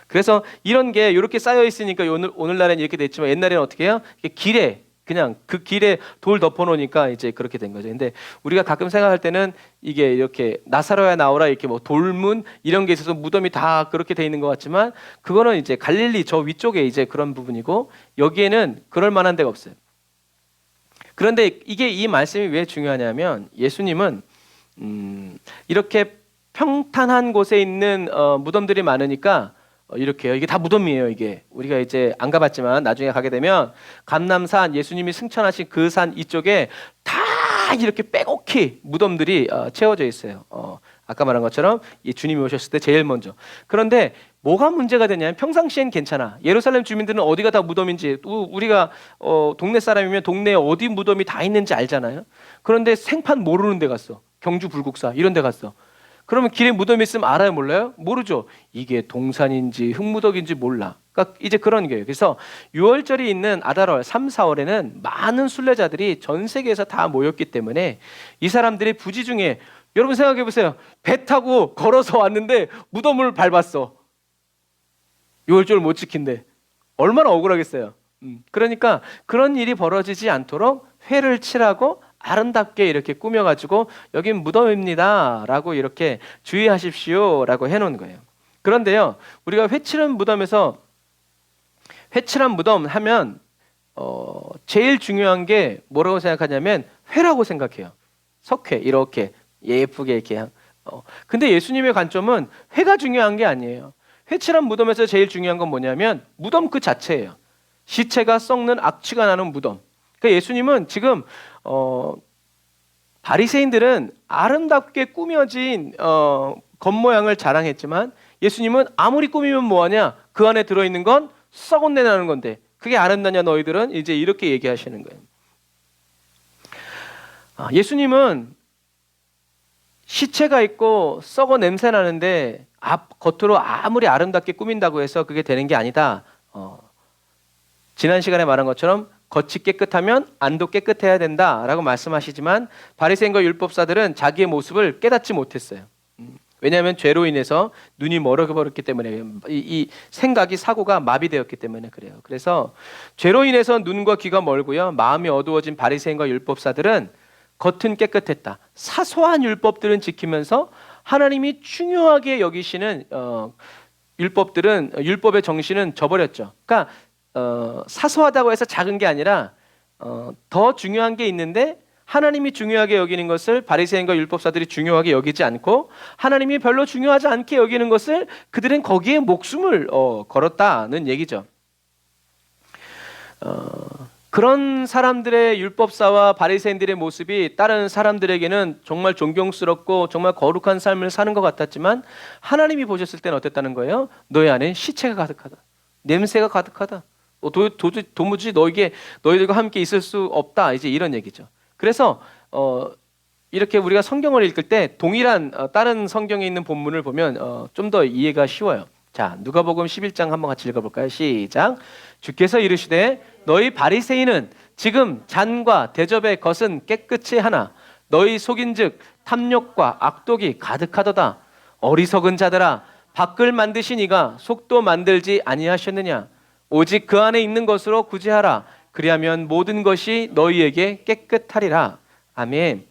그래서 이런 게 이렇게 쌓여 있으니까 오늘날엔 이렇게 됐지만 옛날에는 어떻게 해요? 길에 그냥 그 길에 돌 덮어놓으니까 이제 그렇게 된 거죠. 근데 우리가 가끔 생각할 때는 이게 이렇게 나사로야 나오라 이렇게 뭐 돌문 이런 게 있어서 무덤이 다 그렇게 돼 있는 것 같지만 그거는 이제 갈릴리 저 위쪽에 이제 그런 부분이고 여기에는 그럴 만한 데가 없어요. 그런데 이게 이 말씀이 왜 중요하냐면 예수님은 이렇게 평탄한 곳에 있는 무덤들이 많으니까 이렇게요. 이게 다 무덤이에요. 이게 우리가 이제 안 가봤지만 나중에 가게 되면 감람산 예수님이 승천하신 그 산 이쪽에 다 이렇게 빼곡히 무덤들이 채워져 있어요. 아까 말한 것처럼 이 주님이 오셨을 때 제일 먼저. 그런데 뭐가 문제가 되냐면 평상시엔 괜찮아. 예루살렘 주민들은 어디가 다 무덤인지 우리가 동네 사람이면 동네에 어디 무덤이 다 있는지 알잖아요. 그런데 생판 모르는 데 갔어. 경주 불국사 이런 데 갔어. 그러면 길에 무덤이 있으면 알아요, 몰라요? 모르죠. 이게 동산인지 흙무덤인지 몰라. 그러니까 이제 그런 거예요. 그래서 6월절이 있는 아달월 3, 4월에는 많은 순례자들이 전 세계에서 다 모였기 때문에 이 사람들의 부지 중에 여러분 생각해 보세요. 배 타고 걸어서 왔는데 무덤을 밟았어. 6월절 못 지킨대. 얼마나 억울하겠어요. 그러니까 그런 일이 벌어지지 않도록 회를 칠하고 아름답게 이렇게 꾸며가지고 여긴 무덤입니다 라고 이렇게 주의하십시오 라고 해놓은 거예요. 그런데요 우리가 회칠한 무덤에서 회칠한 무덤 하면 제일 중요한 게 뭐라고 생각하냐면 회라고 생각해요. 석회 이렇게 예쁘게 이렇게. 근데 예수님의 관점은 회가 중요한 게 아니에요. 회칠한 무덤에서 제일 중요한 건 뭐냐면 무덤 그 자체예요. 시체가 썩는 악취가 나는 무덤. 그러니까 예수님은 지금 바리새인들은 아름답게 꾸며진 겉모양을 자랑했지만 예수님은 아무리 꾸미면 뭐하냐? 그 안에 들어있는 건 썩은 내 나는 건데 그게 아름다냐 너희들은? 이제 이렇게 얘기하시는 거예요. 예수님은 시체가 있고 썩어 냄새 나는데 겉으로 아무리 아름답게 꾸민다고 해서 그게 되는 게 아니다. 지난 시간에 말한 것처럼 겉이 깨끗하면 안도 깨끗해야 된다라고 말씀하시지만 바리새인과 율법사들은 자기의 모습을 깨닫지 못했어요. 왜냐하면 죄로 인해서 눈이 멀어버렸기 때문에 이 생각이 사고가 마비되었기 때문에 그래요. 그래서 죄로 인해서 눈과 귀가 멀고요. 마음이 어두워진 바리새인과 율법사들은 겉은 깨끗했다. 사소한 율법들은 지키면서 하나님이 중요하게 여기시는 율법의 정신은 저버렸죠. 그러니까 사소하다고 해서 작은 게 아니라 더 중요한 게 있는데 하나님이 중요하게 여기는 것을 바리새인과 율법사들이 중요하게 여기지 않고 하나님이 별로 중요하지 않게 여기는 것을 그들은 거기에 목숨을 걸었다는 얘기죠. 그런 사람들의 율법사와 바리새인들의 모습이 다른 사람들에게는 정말 존경스럽고 정말 거룩한 삶을 사는 것 같았지만 하나님이 보셨을 때는 어땠다는 거예요? 너희 안에 시체가 가득하다. 냄새가 가득하다. 도무지 너희들과 함께 있을 수 없다. 이제 이런 얘기죠. 그래서 이렇게 우리가 성경을 읽을 때 동일한 다른 성경에 있는 본문을 보면 좀 더 이해가 쉬워요. 자, 누가복음 11장 한번 같이 읽어볼까요? 시작. 주께서 이르시되 너희 바리새인은 지금 잔과 대접의 것은 깨끗이 하나 너희 속인즉 탐욕과 악독이 가득하도다. 어리석은 자들아, 밖을 만드신 이가 속도 만들지 아니하셨느냐? 오직 그 안에 있는 것으로 구제하라. 그리하면 모든 것이 너희에게 깨끗하리라. 아멘.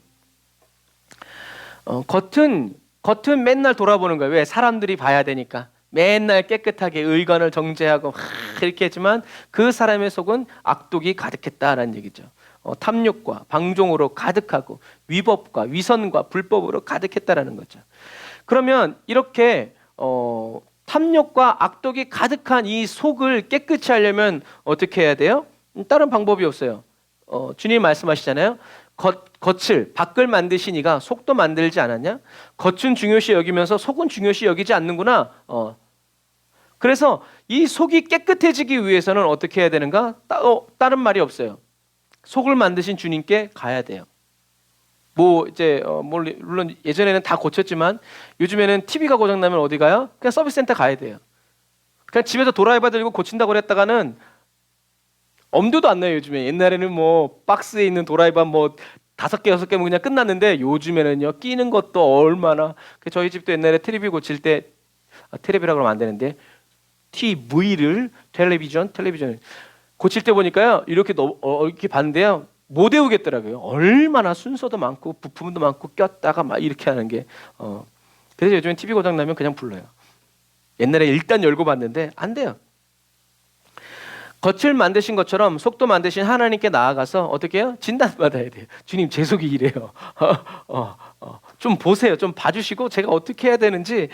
겉은 맨날 돌아보는 거예요. 왜? 사람들이 봐야 되니까. 맨날 깨끗하게 의관을 정제하고 이렇게 했지만 그 사람의 속은 악독이 가득했다라는 얘기죠. 탐욕과 방종으로 가득하고 위법과 위선과 불법으로 가득했다라는 거죠. 그러면 이렇게 탐욕과 악독이 가득한 이 속을 깨끗이 하려면 어떻게 해야 돼요? 다른 방법이 없어요. 주님 말씀하시잖아요. 밖을 만드신 이가 속도 만들지 않았냐? 겉은 중요시 여기면서 속은 중요시 여기지 않는구나. 그래서 이 속이 깨끗해지기 위해서는 어떻게 해야 되는가? 다른 말이 없어요. 속을 만드신 주님께 가야 돼요. 물론 예전에는 다 고쳤지만 요즘에는 TV가 고장나면 어디 가요? 그냥 서비스 센터 가야 돼요. 그냥 집에서 도라이버 들고 고친다고 그랬다가는 엄두도 안 나요. 요즘에. 옛날에는 박스에 있는 도라이버 5개, 6개면 그냥 끝났는데 요즘에는요 끼는 것도 얼마나. 저희 집도 옛날에 텔레비 고칠 때 텔레비라고 그러면 안 되는데 텔레비전 고칠 때 보니까요 이렇게 봤는데요 못 외우겠더라고요. 얼마나 순서도 많고 부품도 많고 꼈다가 막 이렇게 하는 게. 그래서 요즘엔 TV 고장 나면 그냥 불러요. 옛날에 일단 열고 봤는데 안 돼요. 겉을 만드신 것처럼 속도 만드신 하나님께 나아가서 어떻게 해요? 진단받아야 돼요. 주님 제 속이 이래요. 좀 보세요. 좀 봐주시고 제가 어떻게 해야 되는지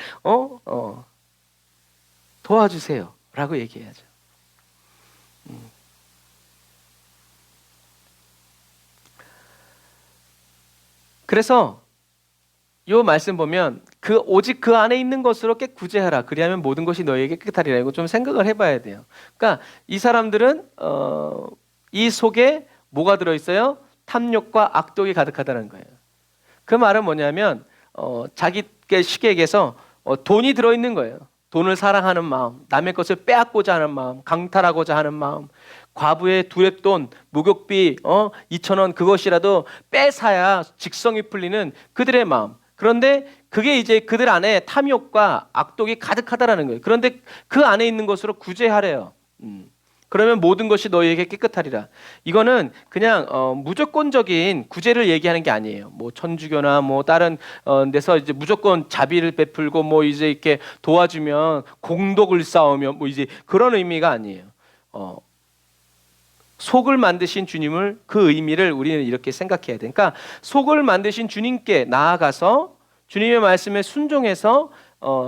도와주세요 라고 얘기해야죠. 그래서 이 말씀 보면 오직 그 안에 있는 것으로 구제하라. 그리하면 모든 것이 너희에게 깨끗하리라. 이거 좀 생각을 해봐야 돼요. 그러니까 이 사람들은 이 속에 뭐가 들어있어요? 탐욕과 악독이 가득하다는 거예요. 그 말은 뭐냐면 자기 식에게서 돈이 들어있는 거예요. 돈을 사랑하는 마음, 남의 것을 빼앗고자 하는 마음, 강탈하고자 하는 마음, 과부의 두랩돈, 목욕비 2,000원 그것이라도 빼사야 직성이 풀리는 그들의 마음. 그런데 그게 이제 그들 안에 탐욕과 악독이 가득하다라는 거예요. 그런데 그 안에 있는 것으로 구제하래요. 그러면 모든 것이 너희에게 깨끗하리라. 이거는 그냥 무조건적인 구제를 얘기하는 게 아니에요. 천주교나 다른 데서 이제 무조건 자비를 베풀고 이제 이렇게 도와주면 공덕을 쌓으면 이제 그런 의미가 아니에요. 속을 만드신 주님을 그 의미를 우리는 이렇게 생각해야 돼. 그러니까 속을 만드신 주님께 나아가서 주님의 말씀에 순종해서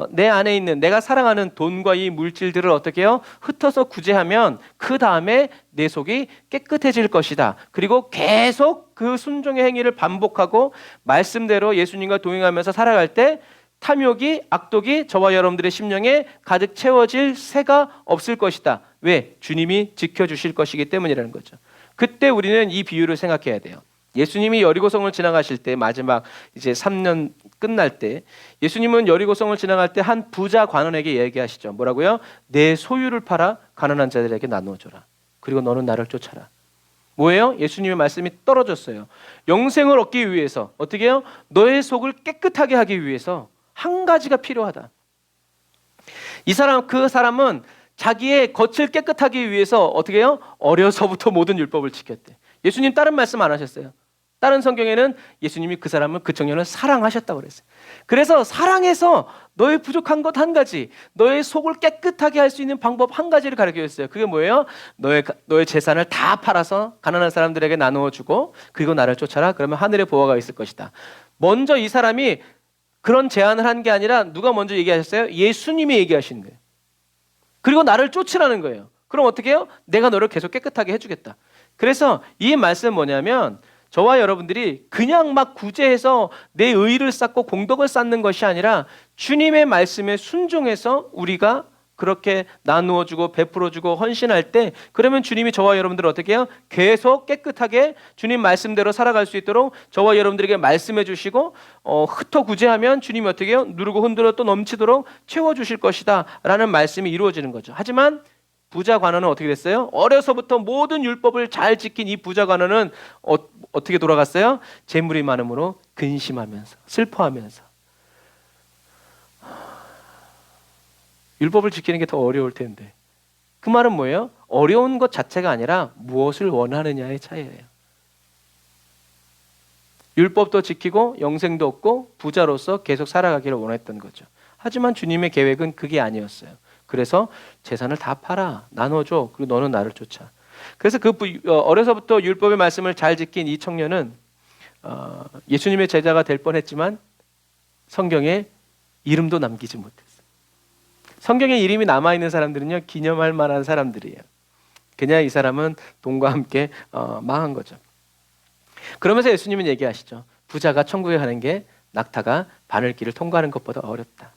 내 안에 있는 내가 사랑하는 돈과 이 물질들을 어떻게 해요? 흩어서 구제하면 그 다음에 내 속이 깨끗해질 것이다. 그리고 계속 그 순종의 행위를 반복하고 말씀대로 예수님과 동행하면서 살아갈 때 탐욕이, 악독이 저와 여러분들의 심령에 가득 채워질 새가 없을 것이다. 왜? 주님이 지켜주실 것이기 때문이라는 거죠. 그때 우리는 이 비유를 생각해야 돼요. 예수님이 여리고성을 지나가실 때, 마지막 이제 3년 끝날 때, 예수님은 여리고성을 지나갈 때 한 부자 관원에게 얘기하시죠. 뭐라고요? 내 소유를 팔아 가난한 자들에게 나누어줘라. 그리고 너는 나를 쫓아라. 뭐예요? 예수님의 말씀이 떨어졌어요. 영생을 얻기 위해서 어떻게 해요? 너의 속을 깨끗하게 하기 위해서 한 가지가 필요하다. 그 사람은 자기의 겉을 깨끗하기 위해서 어떻게 해요? 어려서부터 모든 율법을 지켰대. 예수님 다른 말씀 안 하셨어요. 다른 성경에는 예수님이 그 사람을, 그 청년을 사랑하셨다고 그랬어요. 그래서 사랑해서 너의 부족한 것 한 가지, 너의 속을 깨끗하게 할 수 있는 방법 한 가지를 가르쳐 줬어요. 그게 뭐예요? 너의 재산을 다 팔아서 가난한 사람들에게 나누어 주고, 그리고 나를 쫓아라. 그러면 하늘에 보화가 있을 것이다. 먼저 이 사람이 그런 제안을 한 게 아니라 누가 먼저 얘기하셨어요? 예수님이 얘기하신 거예요. 그리고 나를 쫓으라는 거예요. 그럼 어떻게 해요? 내가 너를 계속 깨끗하게 해주겠다. 그래서 이 말씀은 뭐냐면, 저와 여러분들이 그냥 막 구제해서 내 의의를 쌓고 공덕을 쌓는 것이 아니라 주님의 말씀에 순종해서 우리가 그렇게 나누어주고 베풀어주고 헌신할 때, 그러면 주님이 저와 여러분들을 어떻게 해요? 계속 깨끗하게 주님 말씀대로 살아갈 수 있도록 저와 여러분들에게 말씀해 주시고, 흩어 구제하면 주님이 어떻게 해요? 누르고 흔들어 또 넘치도록 채워주실 것이다 라는 말씀이 이루어지는 거죠. 하지만 부자 관원은 어떻게 됐어요? 어려서부터 모든 율법을 잘 지킨 이 부자 관원은 어떻게 돌아갔어요? 재물이 많음으로 근심하면서, 슬퍼하면서. 율법을 지키는 게 더 어려울 텐데. 그 말은 뭐예요? 어려운 것 자체가 아니라 무엇을 원하느냐의 차이예요. 율법도 지키고 영생도 얻고 부자로서 계속 살아가기를 원했던 거죠. 하지만 주님의 계획은 그게 아니었어요. 그래서 재산을 다 팔아, 나눠줘. 그리고 너는 나를 쫓아. 그래서 어려서부터 율법의 말씀을 잘 지킨 이 청년은 예수님의 제자가 될 뻔했지만 성경에 이름도 남기지 못했어요. 성경에 이름이 남아있는 사람들은요, 기념할 만한 사람들이에요. 그냥 이 사람은 돈과 함께 망한 거죠. 그러면서 예수님은 얘기하시죠. 부자가 천국에 가는 게 낙타가 바늘길을 통과하는 것보다 어렵다.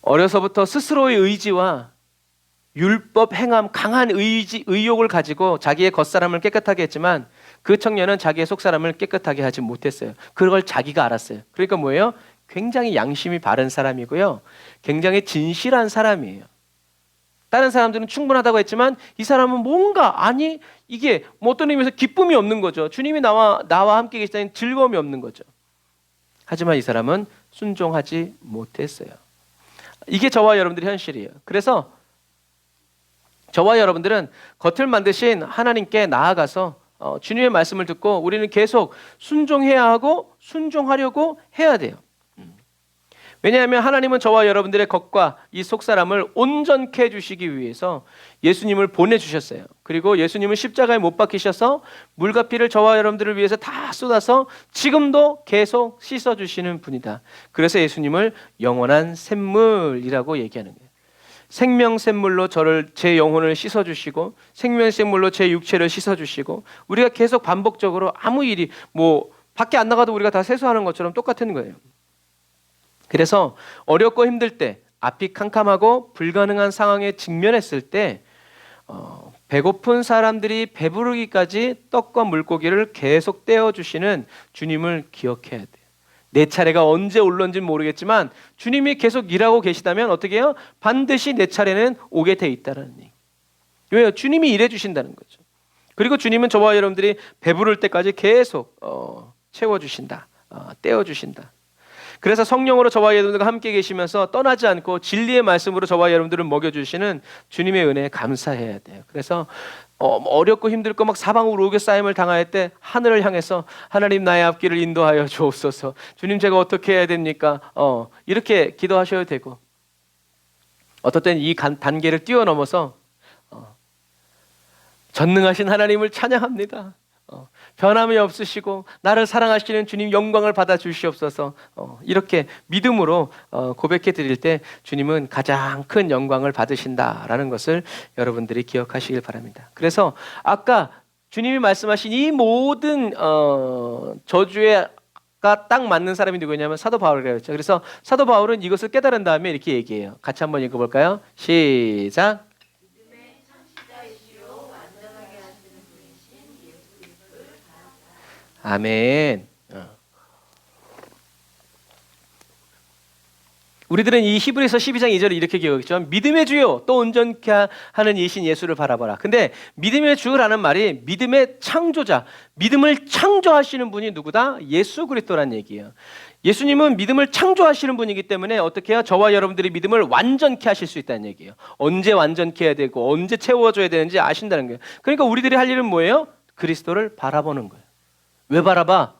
어려서부터 스스로의 의지와 율법 행함, 강한 의욕을 가지고 자기의 겉사람을 깨끗하게 했지만 그 청년은 자기의 속사람을 깨끗하게 하지 못했어요. 그걸 자기가 알았어요. 그러니까 뭐예요? 굉장히 양심이 바른 사람이고요. 굉장히 진실한 사람이에요. 다른 사람들은 충분하다고 했지만 이 사람은 뭔가, 이게 어떤 의미에서 기쁨이 없는 거죠. 주님이 나와 함께 계시다는 즐거움이 없는 거죠. 하지만 이 사람은 순종하지 못했어요. 이게 저와 여러분들의 현실이에요. 그래서 저와 여러분들은 겉을 만드신 하나님께 나아가서 주님의 말씀을 듣고 우리는 계속 순종해야 하고 순종하려고 해야 돼요. 왜냐하면 하나님은 저와 여러분들의 겉과 이 속사람을 온전케 해주시기 위해서 예수님을 보내주셨어요. 그리고 예수님은 십자가에 못 박히셔서 물과 피를 저와 여러분들을 위해서 다 쏟아서 지금도 계속 씻어주시는 분이다. 그래서 예수님을 영원한 샘물이라고 얘기하는 거예요. 생명샘물로 제 영혼을 씻어주시고 생명샘물로 제 육체를 씻어주시고, 우리가 계속 반복적으로 아무 일이 밖에 안 나가도 우리가 다 세수하는 것처럼 똑같은 거예요. 그래서 어렵고 힘들 때, 앞이 캄캄하고 불가능한 상황에 직면했을 때 배고픈 사람들이 배부르기까지 떡과 물고기를 계속 떼어주시는 주님을 기억해야 돼요. 내 차례가 언제 올런지는 모르겠지만 주님이 계속 일하고 계시다면 어떻게 해요? 반드시 내 차례는 오게 돼 있다는 얘기. 왜요? 주님이 일해 주신다는 거죠. 그리고 주님은 저와 여러분들이 배부를 때까지 계속 채워주신다, 떼어주신다. 그래서 성령으로 저와 여러분들과 함께 계시면서 떠나지 않고 진리의 말씀으로 저와 여러분들을 먹여주시는 주님의 은혜에 감사해야 돼요. 그래서 어렵고 힘들고 막 사방으로 우겨 쌓임을 당할 때 하늘을 향해서 하나님 나의 앞길을 인도하여 주옵소서. 주님 제가 어떻게 해야 됩니까? 이렇게 기도하셔야 되고, 어떨 때는 이 단계를 뛰어넘어서 전능하신 하나님을 찬양합니다. 변함이 없으시고 나를 사랑하시는 주님 영광을 받아 주시옵소서. 이렇게 믿음으로 고백해 드릴 때 주님은 가장 큰 영광을 받으신다라는 것을 여러분들이 기억하시길 바랍니다. 그래서 아까 주님이 말씀하신 이 모든 저주의 딱 맞는 사람이 누구냐면 사도 바울이라고 했죠. 그래서 사도 바울은 이것을 깨달은 다음에 이렇게 얘기해요. 같이 한번 읽어볼까요? 시작. 아멘. 우리들은 이 히브리서 12장 2절을 이렇게 기억했죠. 믿음의 주요 또 온전케 하는 이신 예수를 바라보라. 근데 믿음의 주라는 말이 믿음의 창조자, 믿음을 창조하시는 분이 누구다? 예수 그리스도란 얘기예요. 예수님은 믿음을 창조하시는 분이기 때문에 어떻게 해요? 저와 여러분들이 믿음을 완전케 하실 수 있다는 얘기예요. 언제 완전케 해야 되고 언제 채워줘야 되는지 아신다는 거예요. 그러니까 우리들이 할 일은 뭐예요? 그리스도를 바라보는 거예요. 왜 바라봐?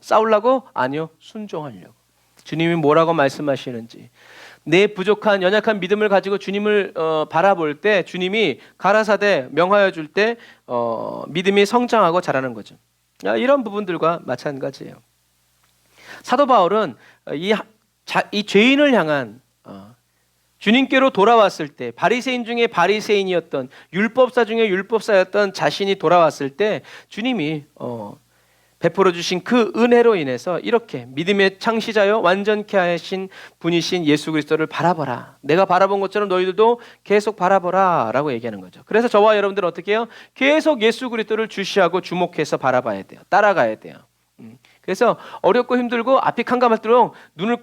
싸우려고? 아니요. 순종하려고. 주님이 뭐라고 말씀하시는지, 내 부족한 연약한 믿음을 가지고 주님을 바라볼 때 주님이 가라사대 명하여 줄 때 믿음이 성장하고 자라는 거죠. 이런 부분들과 마찬가지예요. 사도 바울은 이 죄인을 향한 주님께로 돌아왔을 때, 바리새인 중에 바리새인이었던, 율법사 중에 율법사였던 자신이 돌아왔을 때 주님이 베풀어 주신 그 은혜로 인해서 이렇게 믿음의 창시자요 완전케 하신 분이신 예수 그리스도를 바라보라. 내가 바라본 것처럼 너희들도 계속 바라보라 라고 얘기하는 거죠. 그래서 저와 여러분들은 어떻게 해요? 계속 예수 그리스도를 주시하고 주목해서 바라봐야 돼요. 따라가야 돼요. 그래서 어렵고 힘들고 앞이 캄캄할수록 눈을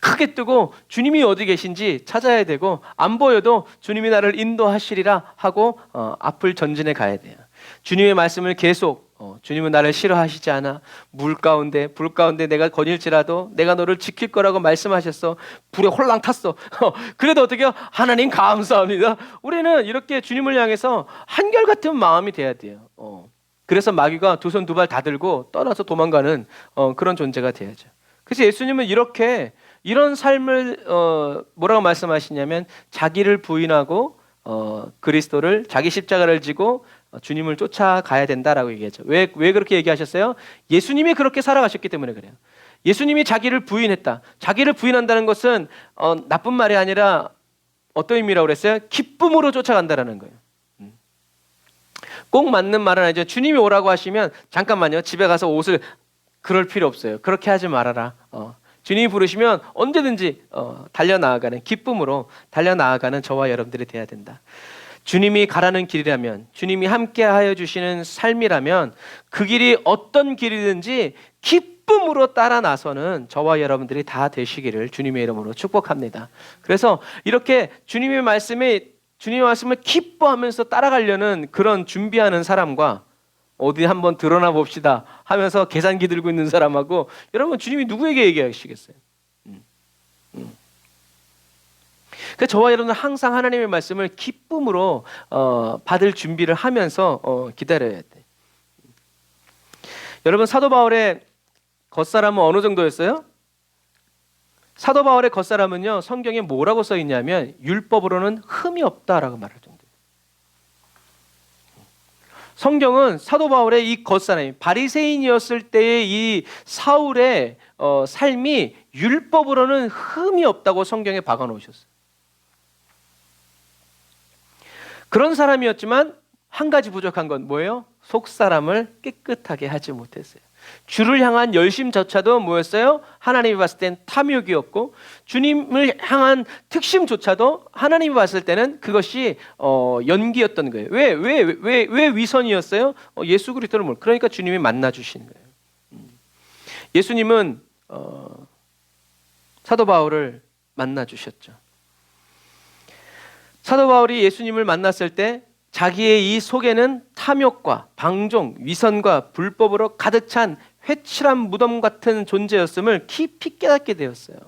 크게 뜨고 주님이 어디 계신지 찾아야 되고, 안 보여도 주님이 나를 인도하시리라 하고 앞을 전진해 가야 돼요. 주님의 말씀을 계속 주님은 나를 싫어하시지 않아. 불 가운데 내가 거닐지라도 내가 너를 지킬 거라고 말씀하셨어. 불에 홀랑 탔어. 그래도 어떻게 해요? 하나님 감사합니다. 우리는 이렇게 주님을 향해서 한결같은 마음이 돼야 돼요. 그래서 마귀가 두 손 두 발 다 들고 떠나서 도망가는 그런 존재가 돼야죠. 그래서 예수님은 이런 삶을 뭐라고 말씀하시냐면 자기를 부인하고 그리스도를, 자기 십자가를 지고 주님을 쫓아가야 된다라고 얘기하죠. 왜 그렇게 얘기하셨어요? 예수님이 그렇게 살아가셨기 때문에 그래요. 예수님이 자기를 부인했다. 자기를 부인한다는 것은 나쁜 말이 아니라 어떤 의미라고 그랬어요? 기쁨으로 쫓아간다라는 거예요. 꼭 맞는 말은 아니죠. 주님이 오라고 하시면 잠깐만요, 집에 가서 옷을, 그럴 필요 없어요. 그렇게 하지 말아라. 주님이 부르시면 언제든지 달려나아가는, 기쁨으로 달려나아가는 저와 여러분들이 돼야 된다. 주님이 가라는 길이라면, 주님이 함께하여 주시는 삶이라면 그 길이 어떤 길이든지 기쁨으로 따라 나서는 저와 여러분들이 다 되시기를 주님의 이름으로 축복합니다. 그래서 이렇게 주님의 말씀을 기뻐하면서 따라가려는 그런 준비하는 사람과, 어디 한번 드러나 봅시다 하면서 계산기 들고 있는 사람하고, 여러분 주님이 누구에게 얘기하시겠어요? 그래서 저와 여러분은 항상 하나님의 말씀을 기쁨으로 받을 준비를 하면서 기다려야 돼. 여러분, 사도 바울의 겉사람은 어느 정도였어요? 사도 바울의 겉사람은요, 성경에 뭐라고 써 있냐면 율법으로는 흠이 없다라고 말할 정도예요. 성경은 사도 바울의 이 겉사람이, 바리새인이었을 때의 이 사울의 삶이 율법으로는 흠이 없다고 성경에 박아 놓으셨어요. 그런 사람이었지만 한 가지 부족한 건 뭐예요? 속사람을 깨끗하게 하지 못했어요. 주를 향한 열심조차도 뭐였어요? 하나님이 봤을 땐 탐욕이었고, 주님을 향한 특심조차도 하나님이 봤을 때는 그것이 연기였던 거예요. 왜 위선이었어요? 예수 그리스도를 모르고, 그러니까 주님이 만나 주시는 거예요. 예수님은 사도 바울을 만나 주셨죠. 사도 바울이 예수님을 만났을 때 자기의 이 속에는 탐욕과 방종, 위선과 불법으로 가득 찬 회칠한 무덤 같은 존재였음을 깊이 깨닫게 되었어요.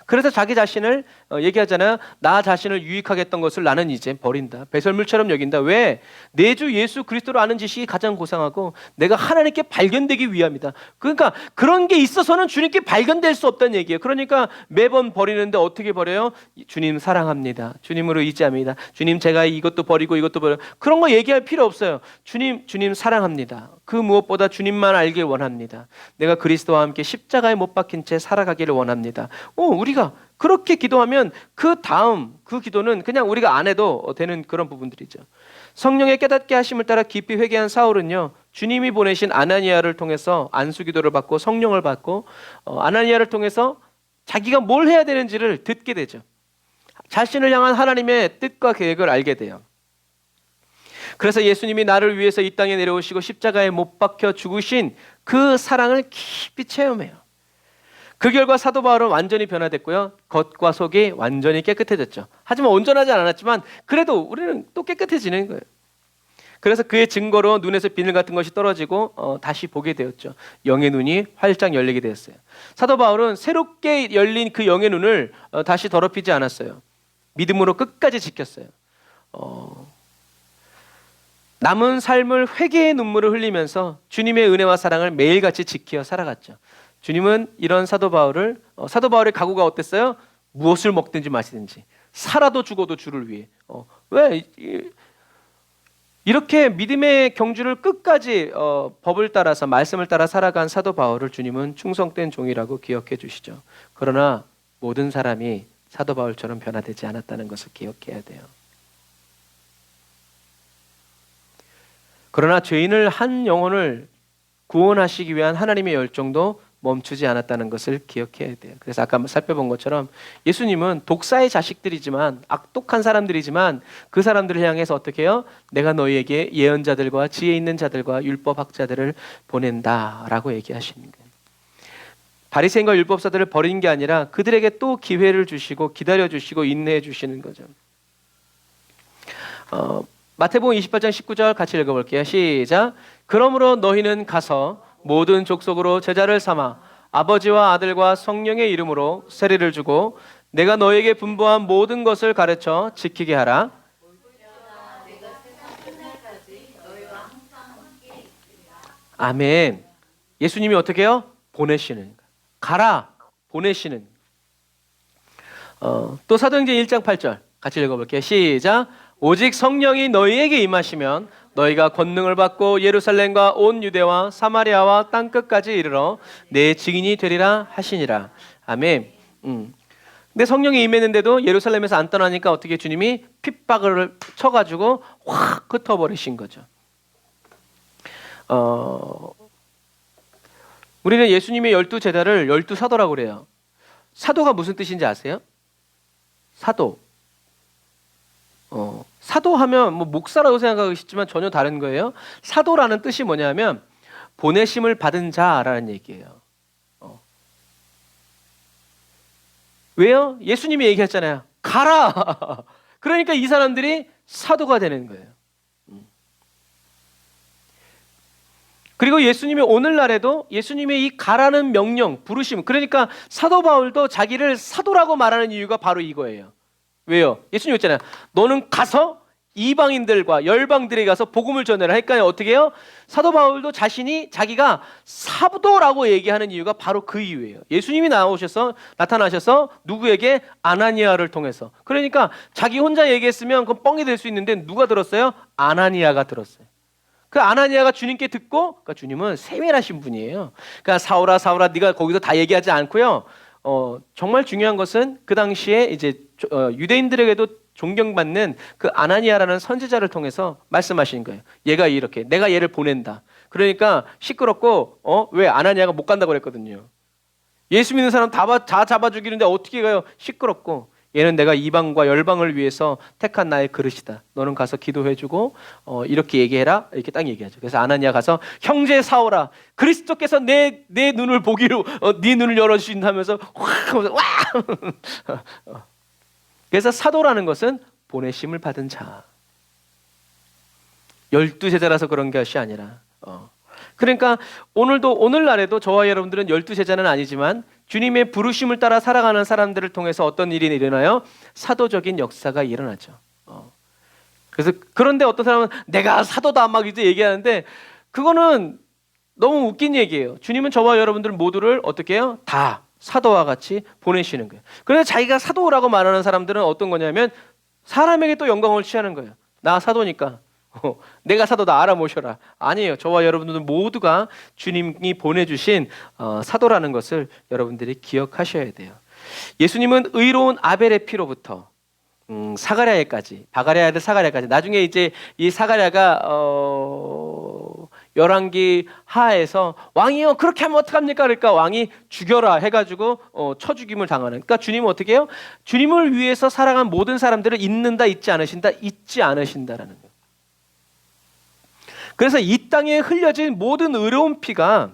그래서 자기 자신을 얘기하잖아요. 나 자신을 유익하게 했던 것을 나는 이제 버린다. 배설물처럼 여긴다. 왜? 내 주 예수 그리스도를 아는 지식이 가장 고상하고 내가 하나님께 발견되기 위함이다. 그러니까 그런 게 있어서는 주님께 발견될 수 없다는 얘기예요. 그러니까 매번 버리는데 어떻게 버려요? 주님 사랑합니다. 주님으로 의지합니다. 주님 제가 이것도 버리고 이것도 버려. 그런 거 얘기할 필요 없어요. 주님 사랑합니다. 그 무엇보다 주님만 알길 원합니다. 내가 그리스도와 함께 십자가에 못 박힌 채 살아가기를 원합니다. 우리가 그렇게 기도하면 그 다음 그 기도는 그냥 우리가 안 해도 되는 그런 부분들이죠. 성령의 깨닫게 하심을 따라 깊이 회개한 사울은요, 주님이 보내신 아나니아를 통해서 안수기도를 받고 성령을 받고 아나니아를 통해서 자기가 뭘 해야 되는지를 듣게 되죠. 자신을 향한 하나님의 뜻과 계획을 알게 돼요. 그래서 예수님이 나를 위해서 이 땅에 내려오시고 십자가에 못 박혀 죽으신 그 사랑을 깊이 체험해요. 그 결과 사도 바울은 완전히 변화됐고요. 겉과 속이 완전히 깨끗해졌죠. 하지만 온전하지 않았지만 그래도 우리는 또 깨끗해지는 거예요. 그래서 그의 증거로 눈에서 비늘 같은 것이 떨어지고 다시 보게 되었죠. 영의 눈이 활짝 열리게 되었어요. 사도 바울은 새롭게 열린 그 영의 눈을 다시 더럽히지 않았어요. 믿음으로 끝까지 지켰어요. 남은 삶을 회개의 눈물을 흘리면서 주님의 은혜와 사랑을 매일같이 지켜 살아갔죠. 주님은 이런 사도 바울의 각오가 어땠어요? 무엇을 먹든지 마시든지 살아도 죽어도 주를 위해. 왜 이렇게 믿음의 경주를 끝까지 법을 따라서 말씀을 따라 살아간 사도 바울을 주님은 충성된 종이라고 기억해 주시죠. 그러나 모든 사람이 사도 바울처럼 변화되지 않았다는 것을 기억해야 돼요. 그러나 죄인을 한 영혼을 구원하시기 위한 하나님의 열정도 멈추지 않았다는 것을 기억해야 돼요. 그래서 아까 살펴본 것처럼 예수님은 독사의 자식들이지만 악독한 사람들이지만 그 사람들을 향해서 어떻게 해요? 내가 너희에게 예언자들과 지혜 있는 자들과 율법학자들을 보낸다라고 얘기하시는 거예요. 바리새인과 율법사들을 버린 게 아니라 그들에게 또 기회를 주시고 기다려 주시고 인내해 주시는 거죠. 마태복음 28장 19절 같이 읽어볼게요. 시작. 그러므로 너희는 가서 모든 족속으로 제자를 삼아 아버지와 아들과 성령의 이름으로 세례를 주고 내가 너에게 분부한 모든 것을 가르쳐 지키게 하라. 아멘. 예수님이 어떻게 해요? 보내시는, 가라, 보내시는. 또 사도행전 1장 8절 같이 읽어볼게요. 시작. 오직 성령이 너희에게 임하시면 너희가 권능을 받고 예루살렘과 온 유대와 사마리아와 땅끝까지 이르러 내 증인이 되리라 하시니라. 아멘. 근데 성령이 임했는데도 예루살렘에서 안 떠나니까 어떻게 주님이 핍박을 쳐가지고 확 흩어버리신 거죠. 우리는 예수님의 12제자를 12사도라고 그래요. 사도가 무슨 뜻인지 아세요? 사도. 사도하면 뭐 목사라고 생각하시지만 전혀 다른 거예요. 사도라는 뜻이 뭐냐면 보내심을 받은 자라는 얘기예요. 왜요? 예수님이 얘기했잖아요. 가라. 그러니까 이 사람들이 사도가 되는 거예요. 그리고 예수님이 오늘날에도 예수님의 이 가라는 명령, 부르심, 그러니까 사도 바울도 자기를 사도라고 말하는 이유가 바로 이거예요. 왜요? 예수님 했잖아요. 너는 가서 이방인들과 열방들에게 가서 복음을 전해라. 그러니까 어떻게 해요? 사도 바울도 자기가 사도라고 얘기하는 이유가 바로 그 이유예요. 예수님이 나타나셔서 누구에게? 아나니아를 통해서. 그러니까 자기 혼자 얘기했으면 그건 뻥이 될 수 있는데 누가 들었어요? 아나니아가 들었어요. 그 아나니아가 주님께 듣고, 그러니까 주님은 세밀하신 분이에요. 그러니까 사울아 네가 거기서 다 얘기하지 않고요. 정말 중요한 것은 그 당시에 이제 유대인들에게도 존경받는 그 아나니아라는 선지자를 통해서 말씀하신 거예요. 얘가 이렇게, 내가 얘를 보낸다. 그러니까 시끄럽고 왜 아나니아가 못 간다고 그랬거든요. 예수 믿는 사람 다 잡아 죽이는데 어떻게 가요? 시끄럽고, 얘는 내가 이방과 열방을 위해서 택한 나의 그릇이다. 너는 가서 기도해주고 이렇게 얘기해라. 이렇게 딱 얘기하죠. 그래서 아나니아 가서 형제 사오라. 그리스도께서 내 눈을 보기로 네 눈을 열어주신다면서 와. 그래서 사도라는 것은 보내심을 받은 자. 12제자라서 그런 것이 아니라 그러니까 오늘날에도 저와 여러분들은 12제자는 아니지만 주님의 부르심을 따라 살아가는 사람들을 통해서 어떤 일이 일어나요? 사도적인 역사가 일어나죠. 그래서 그런데 어떤 사람은 내가 사도다 막 이제 얘기하는데 그거는 너무 웃긴 얘기예요. 주님은 저와 여러분들 모두를 어떻게 해요? 다 사도와 같이 보내시는 거예요. 그런데 자기가 사도라고 말하는 사람들은 어떤 거냐면 사람에게 또 영광을 취하는 거예요. 나 사도니까 내가 사도다 알아모셔라. 아니에요. 저와 여러분들 모두가 주님이 보내주신 사도라는 것을 여러분들이 기억하셔야 돼요. 예수님은 의로운 아벨의 피로부터 바가랴의 아들 사가랴까지 나중에 이제 이 사가랴가 열왕기 하에서 왕이요 그렇게 하면 어떡합니까? 그러니까 왕이 죽여라 해가지고 쳐 죽임을 당하는. 그러니까 주님은 어떻게 해요? 주님을 위해서 살아간 모든 사람들을 잊는다, 잊지 않으신다, 잊지 않으신다라는 거예요. 그래서 이 땅에 흘려진 모든 의로운 피가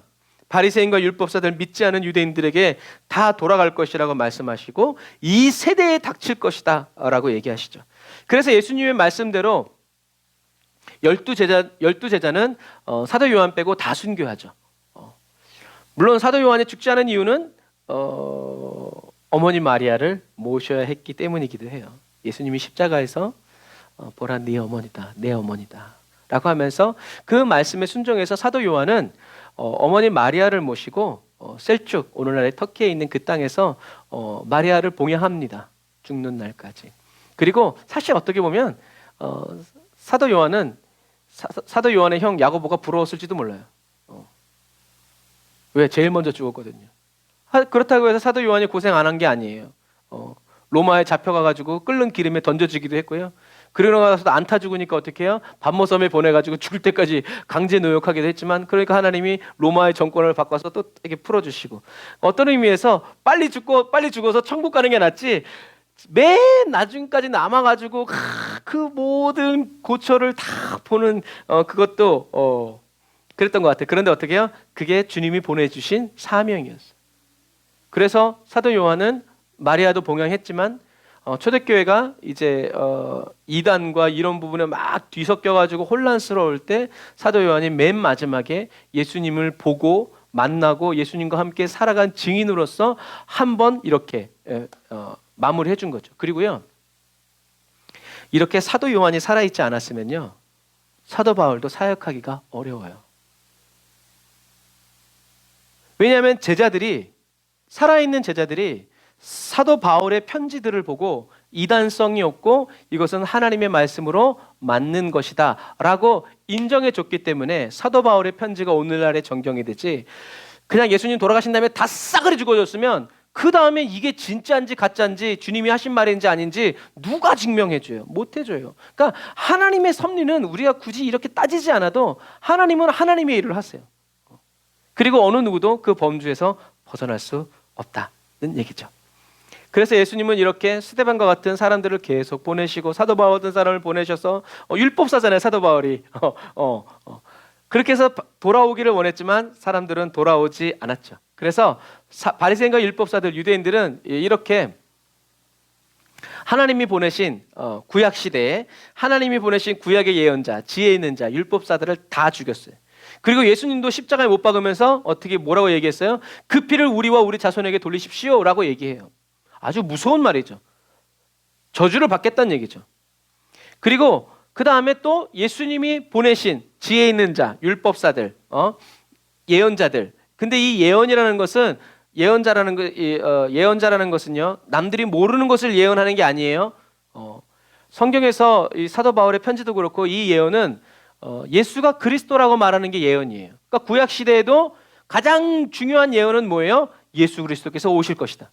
바리새인과 율법사들 믿지 않은 유대인들에게 다 돌아갈 것이라고 말씀하시고 이 세대에 닥칠 것이다 라고 얘기하시죠. 그래서 예수님의 말씀대로 12제자는 사도 요한 빼고 다 순교하죠. 물론 사도 요한이 죽지 않은 이유는 어머니 마리아를 모셔야 했기 때문이기도 해요. 예수님이 십자가에서 보라 네 어머니다, 내 어머니다 라고 하면서 그 말씀에 순종해서 사도 요한은 어머니 마리아를 모시고 셀쭉, 오늘날의 터키에 있는 그 땅에서 마리아를 봉양합니다. 죽는 날까지. 그리고 사실 어떻게 보면 사도 요한의 형 야고보가 부러웠을지도 몰라요. 왜? 제일 먼저 죽었거든요. 그렇다고 해서 사도 요한이 고생 안 한 게 아니에요. 로마에 잡혀가가지고 끓는 기름에 던져지기도 했고요. 그러고 나서도 안타 죽으니까 어떻게 해요? 반모섬에 보내가지고 죽을 때까지 강제 노역하기도 했지만, 그러니까 하나님이 로마의 정권을 바꿔서 또 이렇게 풀어주시고, 어떤 의미에서 빨리 죽어서 천국 가는 게 낫지 맨 나중까지 남아가지고 그 모든 고초를 다 보는 그것도 그랬던 것 같아요. 그런데 어떻게 해요? 그게 주님이 보내주신 사명이었어요. 그래서 사도 요한은 마리아도 봉양했지만 초대교회가 이제 이단과 이런 부분에 막 뒤섞여가지고 혼란스러울 때 사도 요한이 맨 마지막에 예수님을 보고 만나고 예수님과 함께 살아간 증인으로서 한번 이렇게 마무리해 준 거죠. 그리고요, 이렇게 사도 요한이 살아있지 않았으면요 사도 바울도 사역하기가 어려워요. 왜냐하면 살아있는 제자들이 사도 바울의 편지들을 보고 이단성이 없고 이것은 하나님의 말씀으로 맞는 것이다 라고 인정해 줬기 때문에 사도 바울의 편지가 오늘날의 정경이 되지, 그냥 예수님 돌아가신 다음에 다 싸그리 죽어졌으면 그 다음에 이게 진짜인지 가짜인지 주님이 하신 말인지 아닌지 누가 증명해줘요? 못해줘요. 그러니까 하나님의 섭리는 우리가 굳이 이렇게 따지지 않아도 하나님은 하나님의 일을 하세요. 그리고 어느 누구도 그 범주에서 벗어날 수 없다는 얘기죠. 그래서 예수님은 이렇게 스데반과 같은 사람들을 계속 보내시고 사도 바울 같은 사람을 보내셔서 율법사잖아요, 사도 바울이. 그렇게 해서 돌아오기를 원했지만 사람들은 돌아오지 않았죠. 그래서 바리새인과 율법사들, 유대인들은 이렇게 하나님이 보내신 구약 시대에 하나님이 보내신 구약의 예언자, 지혜 있는 자, 율법사들을 다 죽였어요. 그리고 예수님도 십자가에 못 박으면서 어떻게 뭐라고 얘기했어요? 그 피를 우리와 우리 자손에게 돌리십시오 라고 얘기해요. 아주 무서운 말이죠. 저주를 받겠다는 얘기죠. 그리고 그 다음에 또 예수님이 보내신 지혜 있는 자, 율법사들, 예언자들. 근데 이 예언이라는 것은 예언자라는 것은요 남들이 모르는 것을 예언하는 게 아니에요. 성경에서 이 사도 바울의 편지도 그렇고 이 예언은 예수가 그리스도라고 말하는 게 예언이에요. 그러니까 구약 시대에도 가장 중요한 예언은 뭐예요? 예수 그리스도께서 오실 것이다.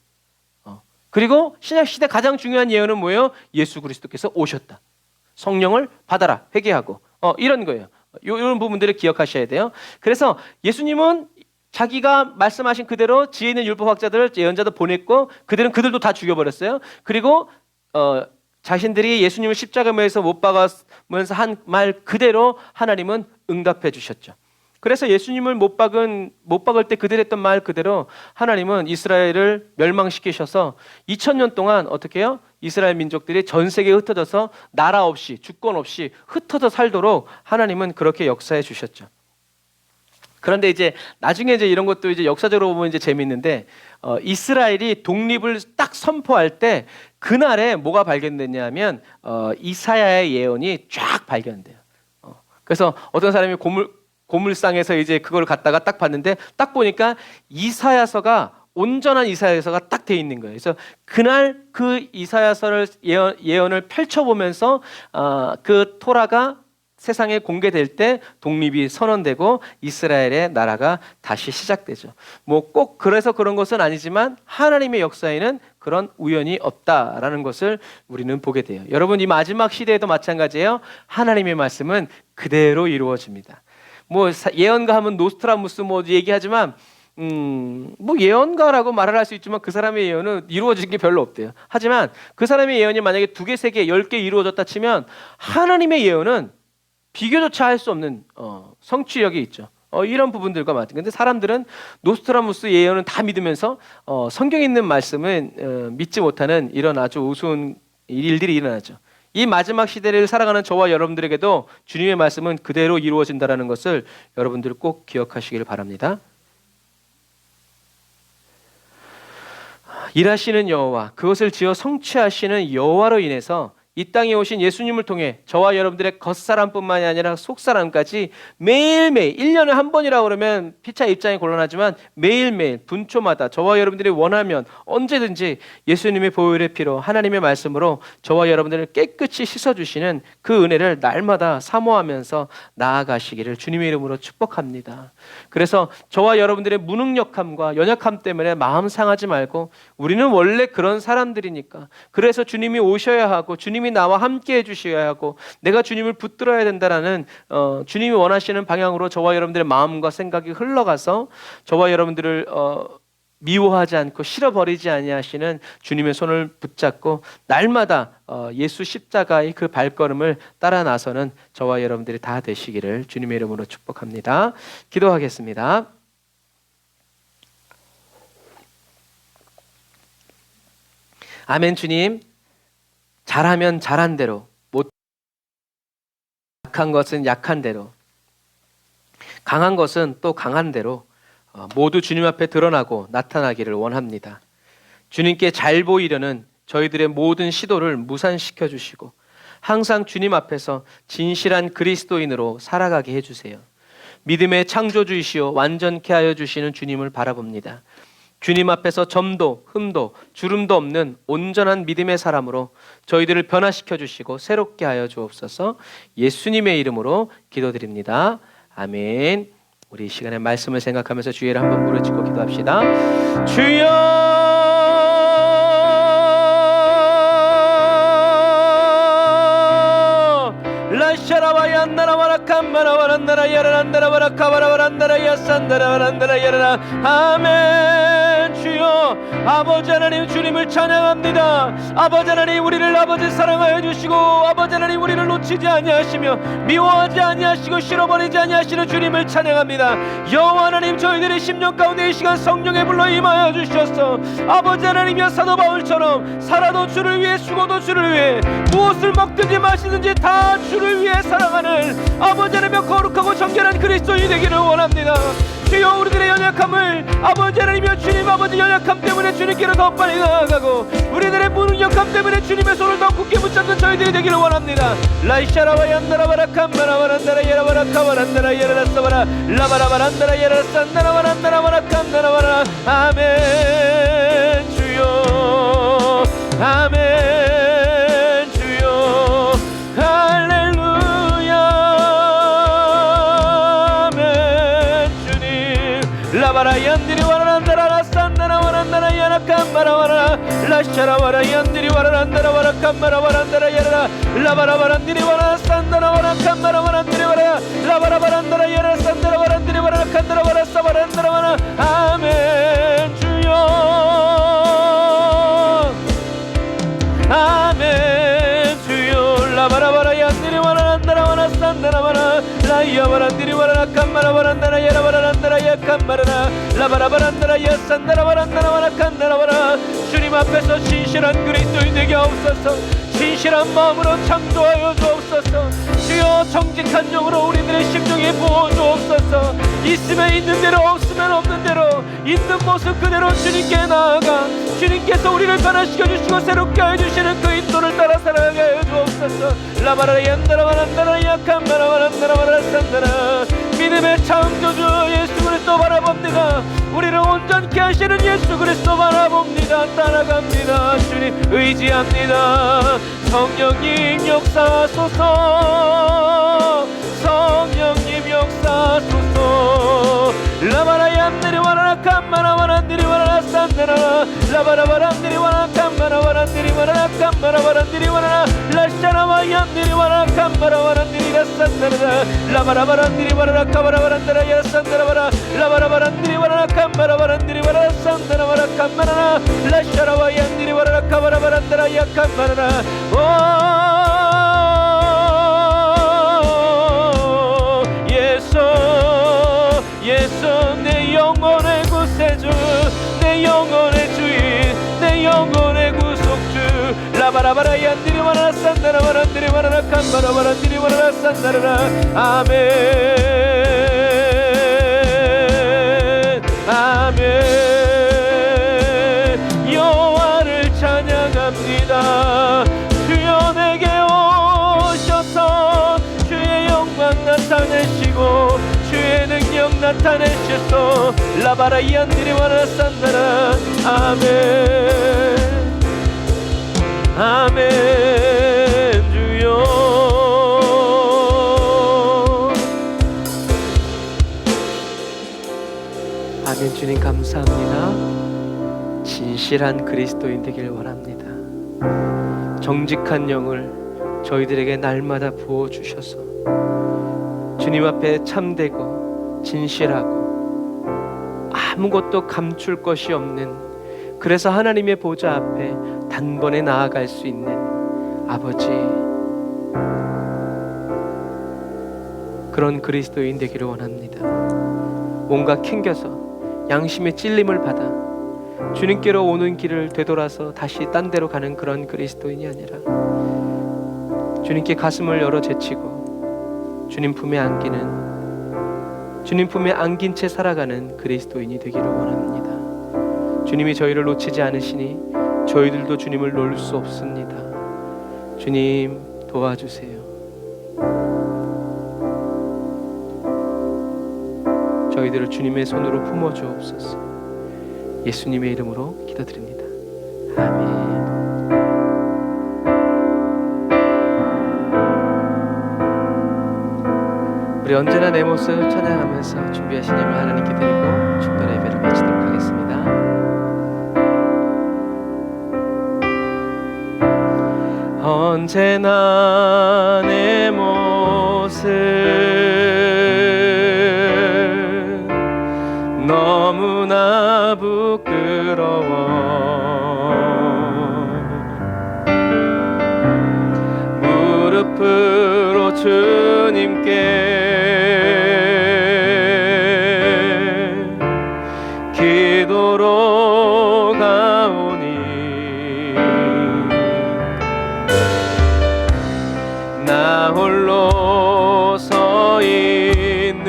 그리고 신약 시대 가장 중요한 예언은 뭐예요? 예수 그리스도께서 오셨다. 성령을 받아라, 회개하고 이런 거예요. 이런 부분들을 기억하셔야 돼요. 그래서 예수님은 자기가 말씀하신 그대로 지혜 있는 율법학자들, 예언자들 보냈고 그들도 다 죽여버렸어요. 그리고 자신들이 예수님을 십자가에서 못 박으면서 한 말 그대로 하나님은 응답해 주셨죠. 그래서 예수님을 못 박을 때 그들 했던 말 그대로 하나님은 이스라엘을 멸망시키셔서 2000년 동안 어떻게 해요? 이스라엘 민족들이 전 세계에 흩어져서 나라 없이 주권 없이 흩어져 살도록 하나님은 그렇게 역사해 주셨죠. 그런데 이제 나중에 이제 이런 것도 이제 역사적으로 보면 이제 재미있는데 이스라엘이 독립을 딱 선포할 때 그날에 뭐가 발견됐냐면 이사야의 예언이 쫙 발견돼요. 그래서 어떤 사람이 고물상에서 이제 그걸 갖다가 딱 봤는데 딱 보니까 이사야서가 온전한 이사야서가 딱 돼 있는 거예요. 그래서 그날 그 이사야서를 예언을 펼쳐보면서 그 토라가 세상에 공개될 때 독립이 선언되고 이스라엘의 나라가 다시 시작되죠. 뭐 꼭 그래서 그런 것은 아니지만 하나님의 역사에는 그런 우연이 없다라는 것을 우리는 보게 돼요. 여러분, 이 마지막 시대에도 마찬가지예요. 하나님의 말씀은 그대로 이루어집니다. 뭐 예언가 하면 노스트라무스 뭐 얘기하지만 뭐 예언가라고 말을 할 수 있지만 그 사람의 예언은 이루어진 게 별로 없대요. 하지만 그 사람의 예언이 만약에 2개, 3개, 10개 이루어졌다 치면 하나님의 예언은 비교조차 할 수 없는 성취력이 있죠. 이런 부분들과 맞죠. 근데 사람들은 노스트라무스 예언은 다 믿으면서 성경에 있는 말씀은 믿지 못하는 이런 아주 우스운 일들이 일어나죠. 이 마지막 시대를 살아가는 저와 여러분들에게도 주님의 말씀은 그대로 이루어진다는 것을 여러분들 꼭 기억하시길 바랍니다. 일하시는 여호와, 그것을 지어 성취하시는 여호와로 인해서 이 땅에 오신 예수님을 통해 저와 여러분들의 겉사람뿐만이 아니라 속사람까지 매일매일 1년에 한 번이라고 그러면 피차 입장이 곤란하지만 매일매일 분초마다 저와 여러분들이 원하면 언제든지 예수님의 보혈의 피로 하나님의 말씀으로 저와 여러분들을 깨끗이 씻어주시는 그 은혜를 날마다 사모하면서 나아가시기를 주님의 이름으로 축복합니다. 그래서 저와 여러분들의 무능력함과 연약함 때문에 마음 상하지 말고 우리는 원래 그런 사람들이니까 그래서 주님이 오셔야 하고 주님이 나와 함께 해주셔야 하고 내가 주님을 붙들어야 된다라는 주님이 원하시는 방향으로 저와 여러분들의 마음과 생각이 흘러가서 저와 여러분들을 미워하지 않고 싫어버리지 아니하시는 주님의 손을 붙잡고 날마다 예수 십자가의 그 발걸음을 따라 나서는 저와 여러분들이 다 되시기를 주님의 이름으로 축복합니다. 기도하겠습니다. 아멘. 주님, 잘하면 잘한 대로, 약한 것은 약한 대로, 강한 것은 또 강한 대로 모두 주님 앞에 드러나고 나타나기를 원합니다. 주님께 잘 보이려는 저희들의 모든 시도를 무산시켜 주시고 항상 주님 앞에서 진실한 그리스도인으로 살아가게 해주세요. 믿음의 창조주이시오 완전케 하여 주시는 주님을 바라봅니다. 주님 앞에서 점도 흠도 주름도 없는 온전한 믿음의 사람으로 저희들을 변화시켜 주시고 새롭게 하여 주옵소서. 예수님의 이름으로 기도드립니다. 아멘. 우리 이 시간에 말씀을 생각하면서 주의를 한번 부르짖고 기도합시다. 주여 라샤라바야 나라바라 캄마라바라 나라 야라라 나라바라 카바라바라 나라 야산다라바라 나라 야라라. 아멘. 주여 아버지 하나님 주님을 찬양합니다. 아버지 하나님 우리를 아버지 사랑하여 주시고 아버지 하나님 우리를 놓치지 아니하시며 미워하지 아니하시고 싫어버리지 아니하시는 주님을 찬양합니다. 여호와 하나님 저희들의 심령 가운데 이 시간 성령의 불로 임하여 주셔서 아버지 하나님이여 사도 바울처럼 살아도 주를 위해 죽어도 주를 위해 무엇을 먹든지 마시든지 다 주를 위해 살아가는 아버지 하나님의 거룩하고 정결한 그리스도인이 되기를 원합니다. 주여 우리들의 연약함을 아버지 하나님이여 주님 아버지 연약함 때문에 주님께로 더 빨리 나아가고 우리들의 무능력함 때문에 주님의 손을 더 굳게 붙잡는 저희들이 되기를 원합니다. 라이샤라와 얀나라바라 캄마라바란다라 예라바라 카바란다라 예라라사바라 라바라바란다라 예라산다라바란다라바라 캄나라바라. 아멘. 주여 아멘. 주여 할렐루야. 아멘. 주님 라바라 얀디리 와라란다라 산다라 와란다라 야나 캄마라 와라 라샤라 와라 얀디리 와라란다라 와라 캄마라 와란다라 야라 라바라바란디리 와라 산다라 와라 캄마라 와란디리 와라 라바라바란다라 야라 산다라 와란디리 와라 칸다라 와라 사바란다라 와라. 아멘. 주여 아멘. 주여 라바라바라 얀디리 와라란다라 와라 산다라 와라 라이야바란디리 와라 캄마라 와란다라 야라 와라란다라 야 캄마라라 라바라바란다라 야 산다라 와란다라 와라 칸다라 와라. 주님 앞에서 진실한 그리스도인 되게 하옵소서. 진실한 마음으로 창조하여 주옵소서. 주여 정직한 영으로 우리들의 심령에 부어 주옵소서. 있으면 있는 대로 없으면 없는 대로 있는 모습 그대로 주님께 나아가 주님께서 우리를 변화시켜 주시고 새롭게 해주시는 그 인도를 따라 살아가게 하여 주옵소서. 라바라 얀다라바란다라 야캄마라바란다라바라 산다라. 믿음의 창조주 예수 그리스도 바라봅니다. 우리를 온전케 하시는 예수 그리스도 바라봅니다. 따라갑니다. 주님 의지합니다. 성령님 역사하소서. 성령님 역사하소서. 라바라얀들이 와라라 캄마라바란들이 와라라 산다라 라바라바란들이 와라라 캄마라바란들이 와라라 캄마라바란들이 와라라 라샤라바얀들이 와라라 캄마라바란들이 라산 산다라 라바라바란디리 바라라 카바라바란다라 야산다라바라 라바라바란디리 바라라 캄바라바란디리 바라라 산다라바라 캄바라라 라샤라와얀디리 바라라 카바라바란다라 야캄바라라 예수 내 영혼의 구세주 내 영혼의 주인 내 영혼의 구속주 라바라바라 얀디리 바라라 산다라 바란디리 바라라 캄바라 바란디리 바라라 산다라 아멘 아멘 여호와를 찬양합니다 주여 내게 오셔서 주의 영광 나타내시고 주의 능력 나타내셔서 라바라 이안디리 와라 산다라 아멘 아멘 주여 아멘 주님 감사합니다. 진실한 그리스도인 되길 원합니다. 정직한 영을 저희들에게 날마다 부어주셔서 주님 앞에 참되고 진실하고 아무것도 감출 것이 없는 그래서 하나님의 보좌 앞에 단번에 나아갈 수 있는 아버지 그런 그리스도인 되기를 원합니다. 뭔가 캥겨서 양심의 찔림을 받아 주님께로 오는 길을 되돌아서 다시 딴 데로 가는 그런 그리스도인이 아니라 주님께 가슴을 열어 제치고 주님 품에 안기는 주님 품에 안긴 채 살아가는 그리스도인이 되기를 원합니다. 주님이 저희를 놓치지 않으시니 저희들도 주님을 놓을 수 없습니다. 주님 도와주세요. 저희들을 주님의 손으로 품어주옵소서. 예수님의 이름으로 기도드립니다. 아멘. 우리 언제나 내 모습 찬양하면서 준비하신 예물 하나님께 드리고 축도의 예배를 마치도록 하겠습니다. 언제나 내 모습 너무나 부끄러워 무릎으로 주님께 기도로 가오니 나 홀로 서 있는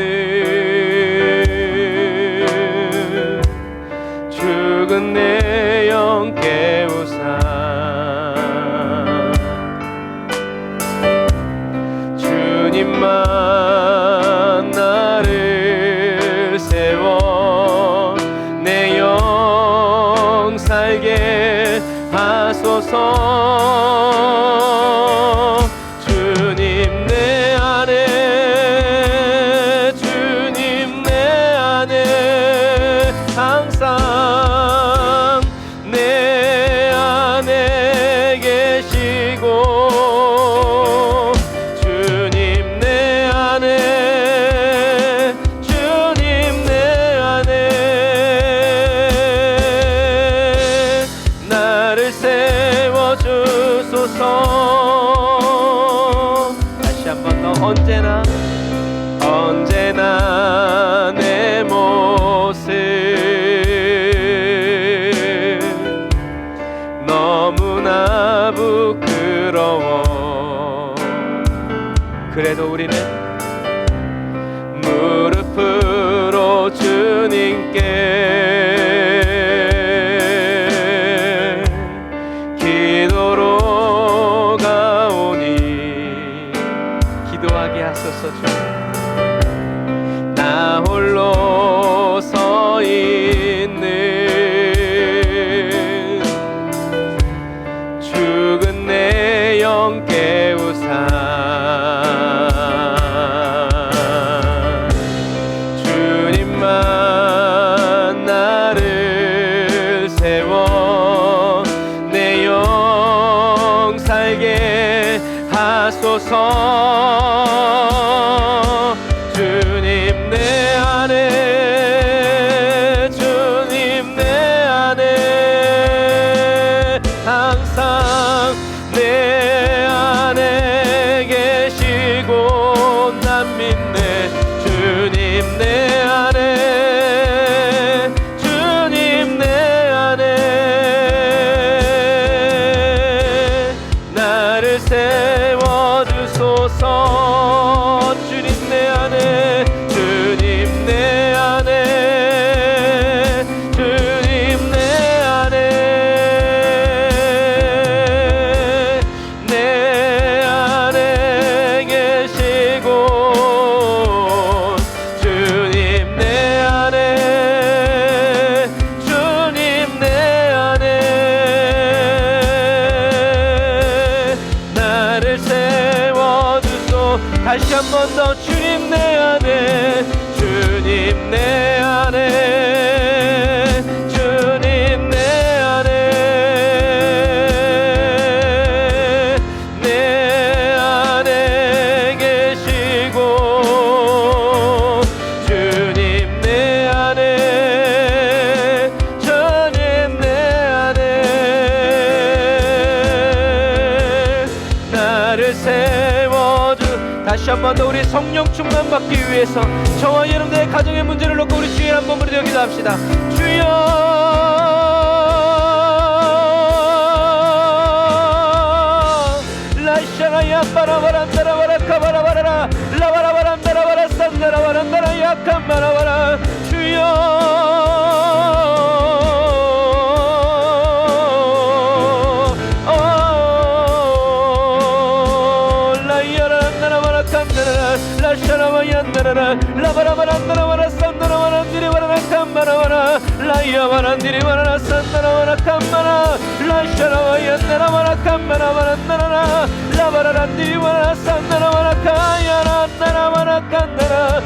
죽은 내 영 깨우사 주님만 나를 세워 내 영 살게 하소서. 주님 내 안에 주님 내 안에 항상 내 안에 계시고 주님 내 안에 주님 내 안에 나를 세워주소서. 다시 한 번 더 언제나 내 모습 너무나 부끄러워 그래도 우리는 무릎으로 주님께 기도로 가오니 기도하게 하소서. 주님 나 홀로 서 있는 죽은 내 영 깨우사 주님만 나를 세워 내 영 살게 하소서. 주소서. 주님 내 안에, 주님 내 안에, 주님 내 안에, 내 안에 계시고, 주님 내 안에, 주님 내 안에 나를 세워주소. 다시 한 번 더. 주님 내 안에, 주님 내 안에, 주님 내 안에, 내 안에 계시고, 주님 내 안에, 주님 내 안에 나를 세워주. 다시 한 번 더 우리 성령 충만 받기 위해서 저와 여러분들의 가정의 문제를 놓고 우리 주일 한번 부르짖어 기도합시다. 주여, 라샤라야 바라바란다라바라 카바라바라라 라바라바란다라바라 산다라바란다라 야칸바라바라. 주여, 라샤라바얀다라라 라바라바란다라바라 산다라바란디리바라라 칸바라바라 라이아바란디리바라라 산다라바라 칸바라 라샤라바얀다라바라 칸바라바란다라라 라바라란디리바라라 산다라바라 카야란다라바라 칸다라.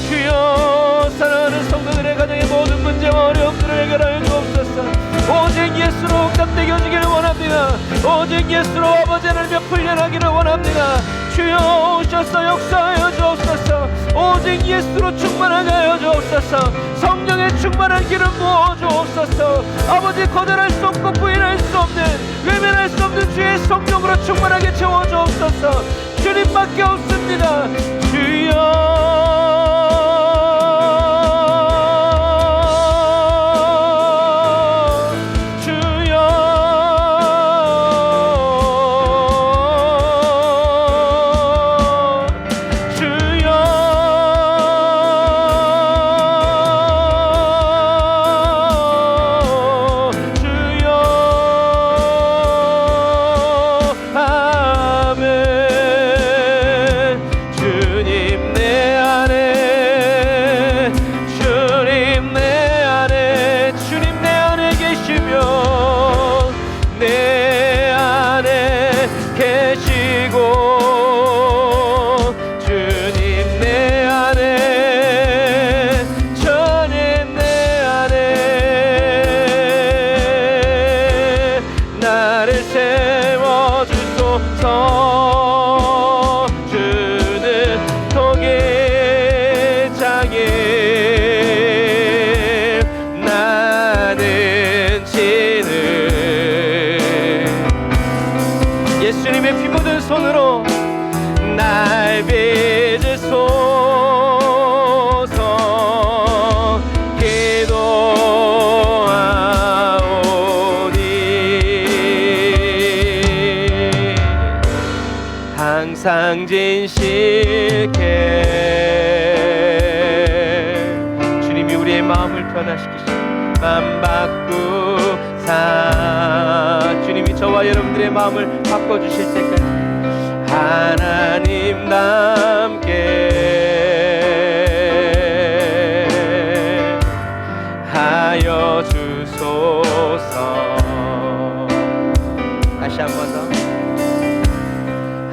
주여, 사랑하는 성도들의 가정의 모든 문제와 어려움들을 해결하여 주옵소서. 오직 예수로 응답되어지기를 원합니다. 오직 예수로 아버지 하나님의 풀려나기를 원합니다. 주여, 오셔서 역사하여 주옵소서. 오직 예수로 충만하게 하여 주옵소서. 성령의 충만한 기름 부어 주옵소서. 아버지, 거절할 수 없고 부인할 수 없는, 외면할 수 없는 주의 성령으로 충만하게 채워 주옵소서. 주님밖에 없습니다. 주여, 예수님의 피 묻은 손으로 날 빚으소서. 기도하오니 항상 진실케. 주님이 우리의 마음을 변화시키시고 마음 바꾸사. 주님이 저와 여러분들의 마음을 바꿔주실 때까지 하나님 함께 하여 주소서. 다시 한 번 더.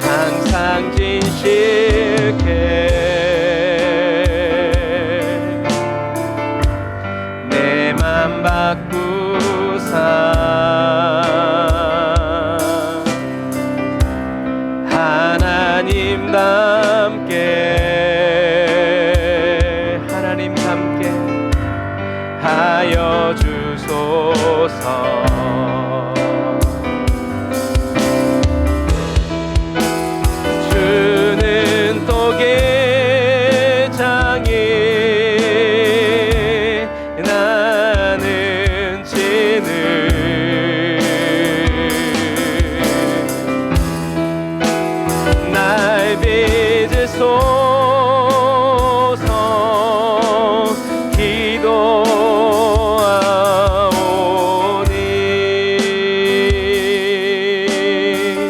항상 진실케 내 맘 바꾸사. 하나님 함께 하나님 함께 하여 주소서. 빚으소서 기도하오니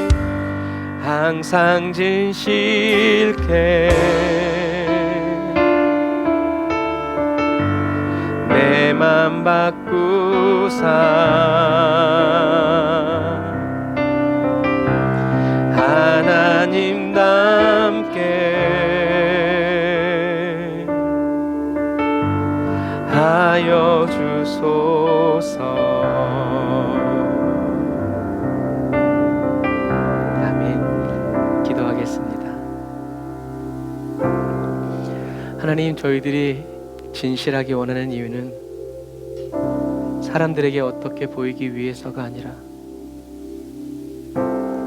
항상 진실케 내 맘 바꾸사 하나님 닮게 하여 주소서. 아멘. 기도하겠습니다. 하나님, 저희들이 진실하게 원하는 이유는 사람들에게 어떻게 보이기 위해서가 아니라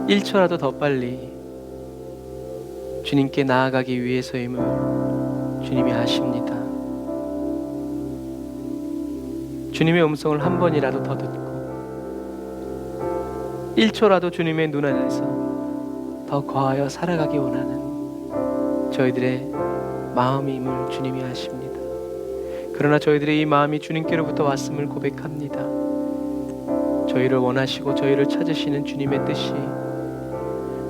1초라도 더 빨리 주님께 나아가기 위해서임을 주님이 아십니다. 주님의 음성을 한 번이라도 더 듣고 1초라도 주님의 눈 안에서 더 거하여 살아가기 원하는 저희들의 마음임을 주님이 아십니다. 그러나 저희들의 이 마음이 주님께로부터 왔음을 고백합니다. 저희를 원하시고 저희를 찾으시는 주님의 뜻이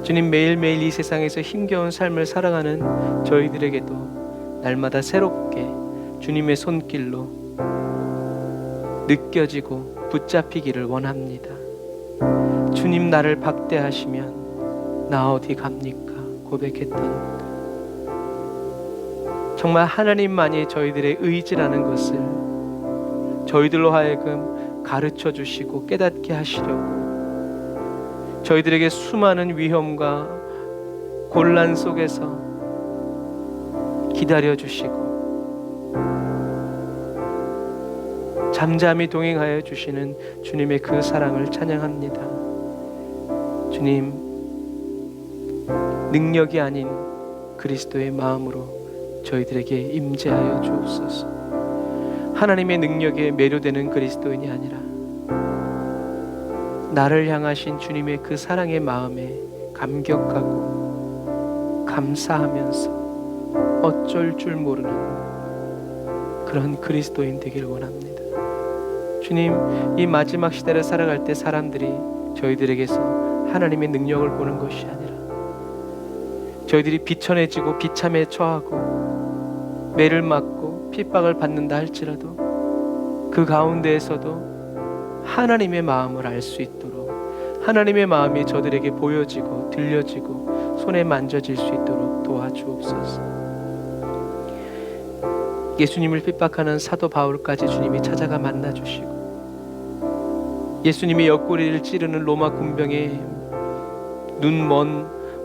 주님 매일매일 이 세상에서 힘겨운 삶을 살아가는 저희들에게도 날마다 새롭게 주님의 손길로 느껴지고 붙잡히기를 원합니다. 주님 나를 박대하시면 나 어디 갑니까? 고백했던 정말 하나님만이 저희들의 의지라는 것을 저희들로 하여금 가르쳐 주시고 깨닫게 하시려고 저희들에게 수많은 위험과 곤란 속에서 기다려 주시고 잠잠히 동행하여 주시는 주님의 그 사랑을 찬양합니다. 주님, 능력이 아닌 그리스도의 마음으로 저희들에게 임재하여 주옵소서. 하나님의 능력에 매료되는 그리스도인이 아니라 나를 향하신 주님의 그 사랑의 마음에 감격하고 감사하면서 어쩔 줄 모르는 그런 그리스도인 되길 원합니다. 주님, 이 마지막 시대를 살아갈 때 사람들이 저희들에게서 하나님의 능력을 보는 것이 아니라 저희들이 비천해지고 비참에 처하고 매를 맞고 핍박을 받는다 할지라도 그 가운데에서도 하나님의 마음을 알 수 있도록 하나님의 마음이 저들에게 보여지고 들려지고 손에 만져질 수 있도록 도와주옵소서. 예수님을 핍박하는 사도 바울까지 주님이 찾아가 만나주시고 예수님이 옆구리를 찌르는 로마 군병의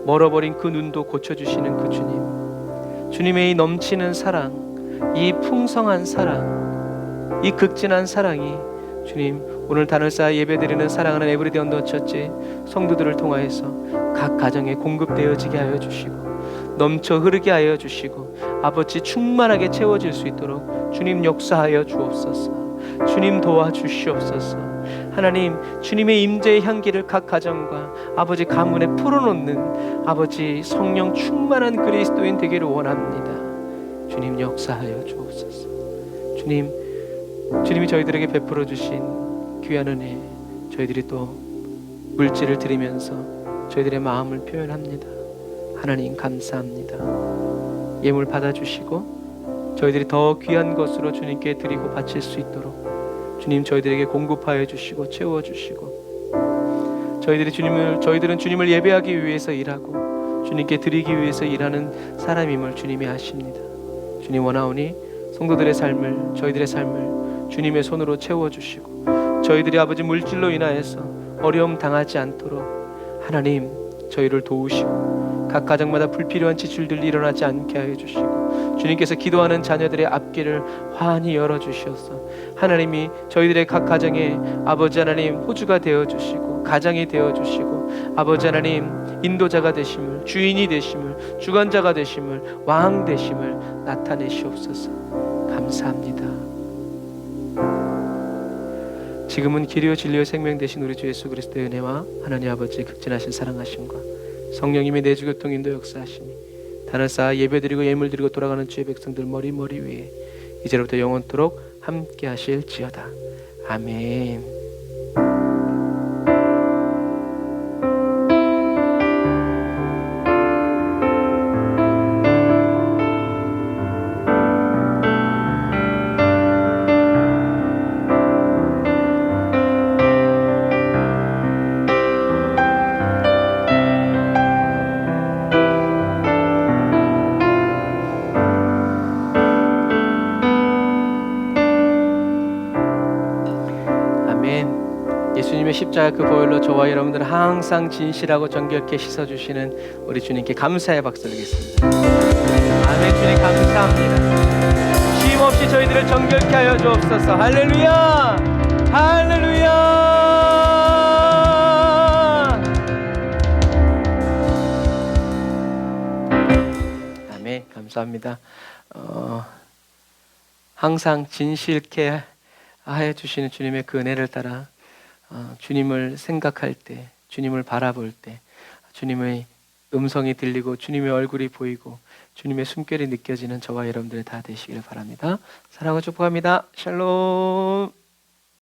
멀어버린 그 눈도 고쳐주시는 그 주님, 주님의 이 넘치는 사랑, 이 풍성한 사랑, 이 극진한 사랑이 주님 오늘 단을 쌓아 예배드리는 사랑하는 에브리데이 언더처치 성도들을 통하여서 각 가정에 공급되어지게 하여 주시고 넘쳐 흐르게 하여 주시고 아버지 충만하게 채워질 수 있도록 주님 역사하여 주옵소서. 주님 도와주시옵소서. 하나님, 주님의 임재의 향기를 각 가정과 아버지 가문에 풀어놓는 아버지 성령 충만한 그리스도인 되기를 원합니다. 주님 역사하여 주옵소서. 주님이 저희들에게 베풀어 주신 귀한 은혜, 저희들이 또 물질을 드리면서 저희들의 마음을 표현합니다. 하나님 감사합니다. 예물 받아주시고 저희들이 더 귀한 것으로 주님께 드리고 바칠 수 있도록 주님 저희들에게 공급하여 주시고 채워주시고 저희들은 주님을 예배하기 위해서 일하고 주님께 드리기 위해서 일하는 사람임을 주님이 아십니다. 주님 원하오니 성도들의 삶을, 저희들의 삶을 주님의 손으로 채워주시고 저희들이 아버지 물질로 인하여서 어려움 당하지 않도록 하나님 저희를 도우시고 각 가정마다 불필요한 지출들이 일어나지 않게 하여 주시고 주님께서 기도하는 자녀들의 앞길을 환히 열어주셔서 하나님이 저희들의 각 가정에 아버지 하나님 호주가 되어주시고 가장이 되어주시고 아버지 하나님 인도자가 되심을, 주인이 되심을, 주관자가 되심을, 왕 되심을 나타내시옵소서. 감사합니다. 지금은 길이요 진리요 생명 되신 우리 주 예수 그리스도의 은혜와 하나님 아버지의 극진하신 사랑하심과 성령님의 내주교통 인도 역사하시니 단을 쌓아 예배드리고 예물드리고 돌아가는 주의 백성들 머리 위에 이제로부터 영원토록 함께 하실지어다. 아멘. 예수님의 십자가 그 보혈로 저와 여러분들은 항상 진실하고 정결케 씻어주시는 우리 주님께 감사의 박수를 드리겠습니다. 아멘. 주님 감사합니다. 쉼없이 저희들을 정결케 하여 주옵소서. 할렐루야, 할렐루야. 아멘. 감사합니다. 항상 진실케 하여 주시는 주님의 그 은혜를 따라 주님을 생각할 때, 주님을 바라볼 때 주님의 음성이 들리고 주님의 얼굴이 보이고 주님의 숨결이 느껴지는 저와 여러분들 다 되시기를 바랍니다. 사랑하고 축복합니다. 샬롬.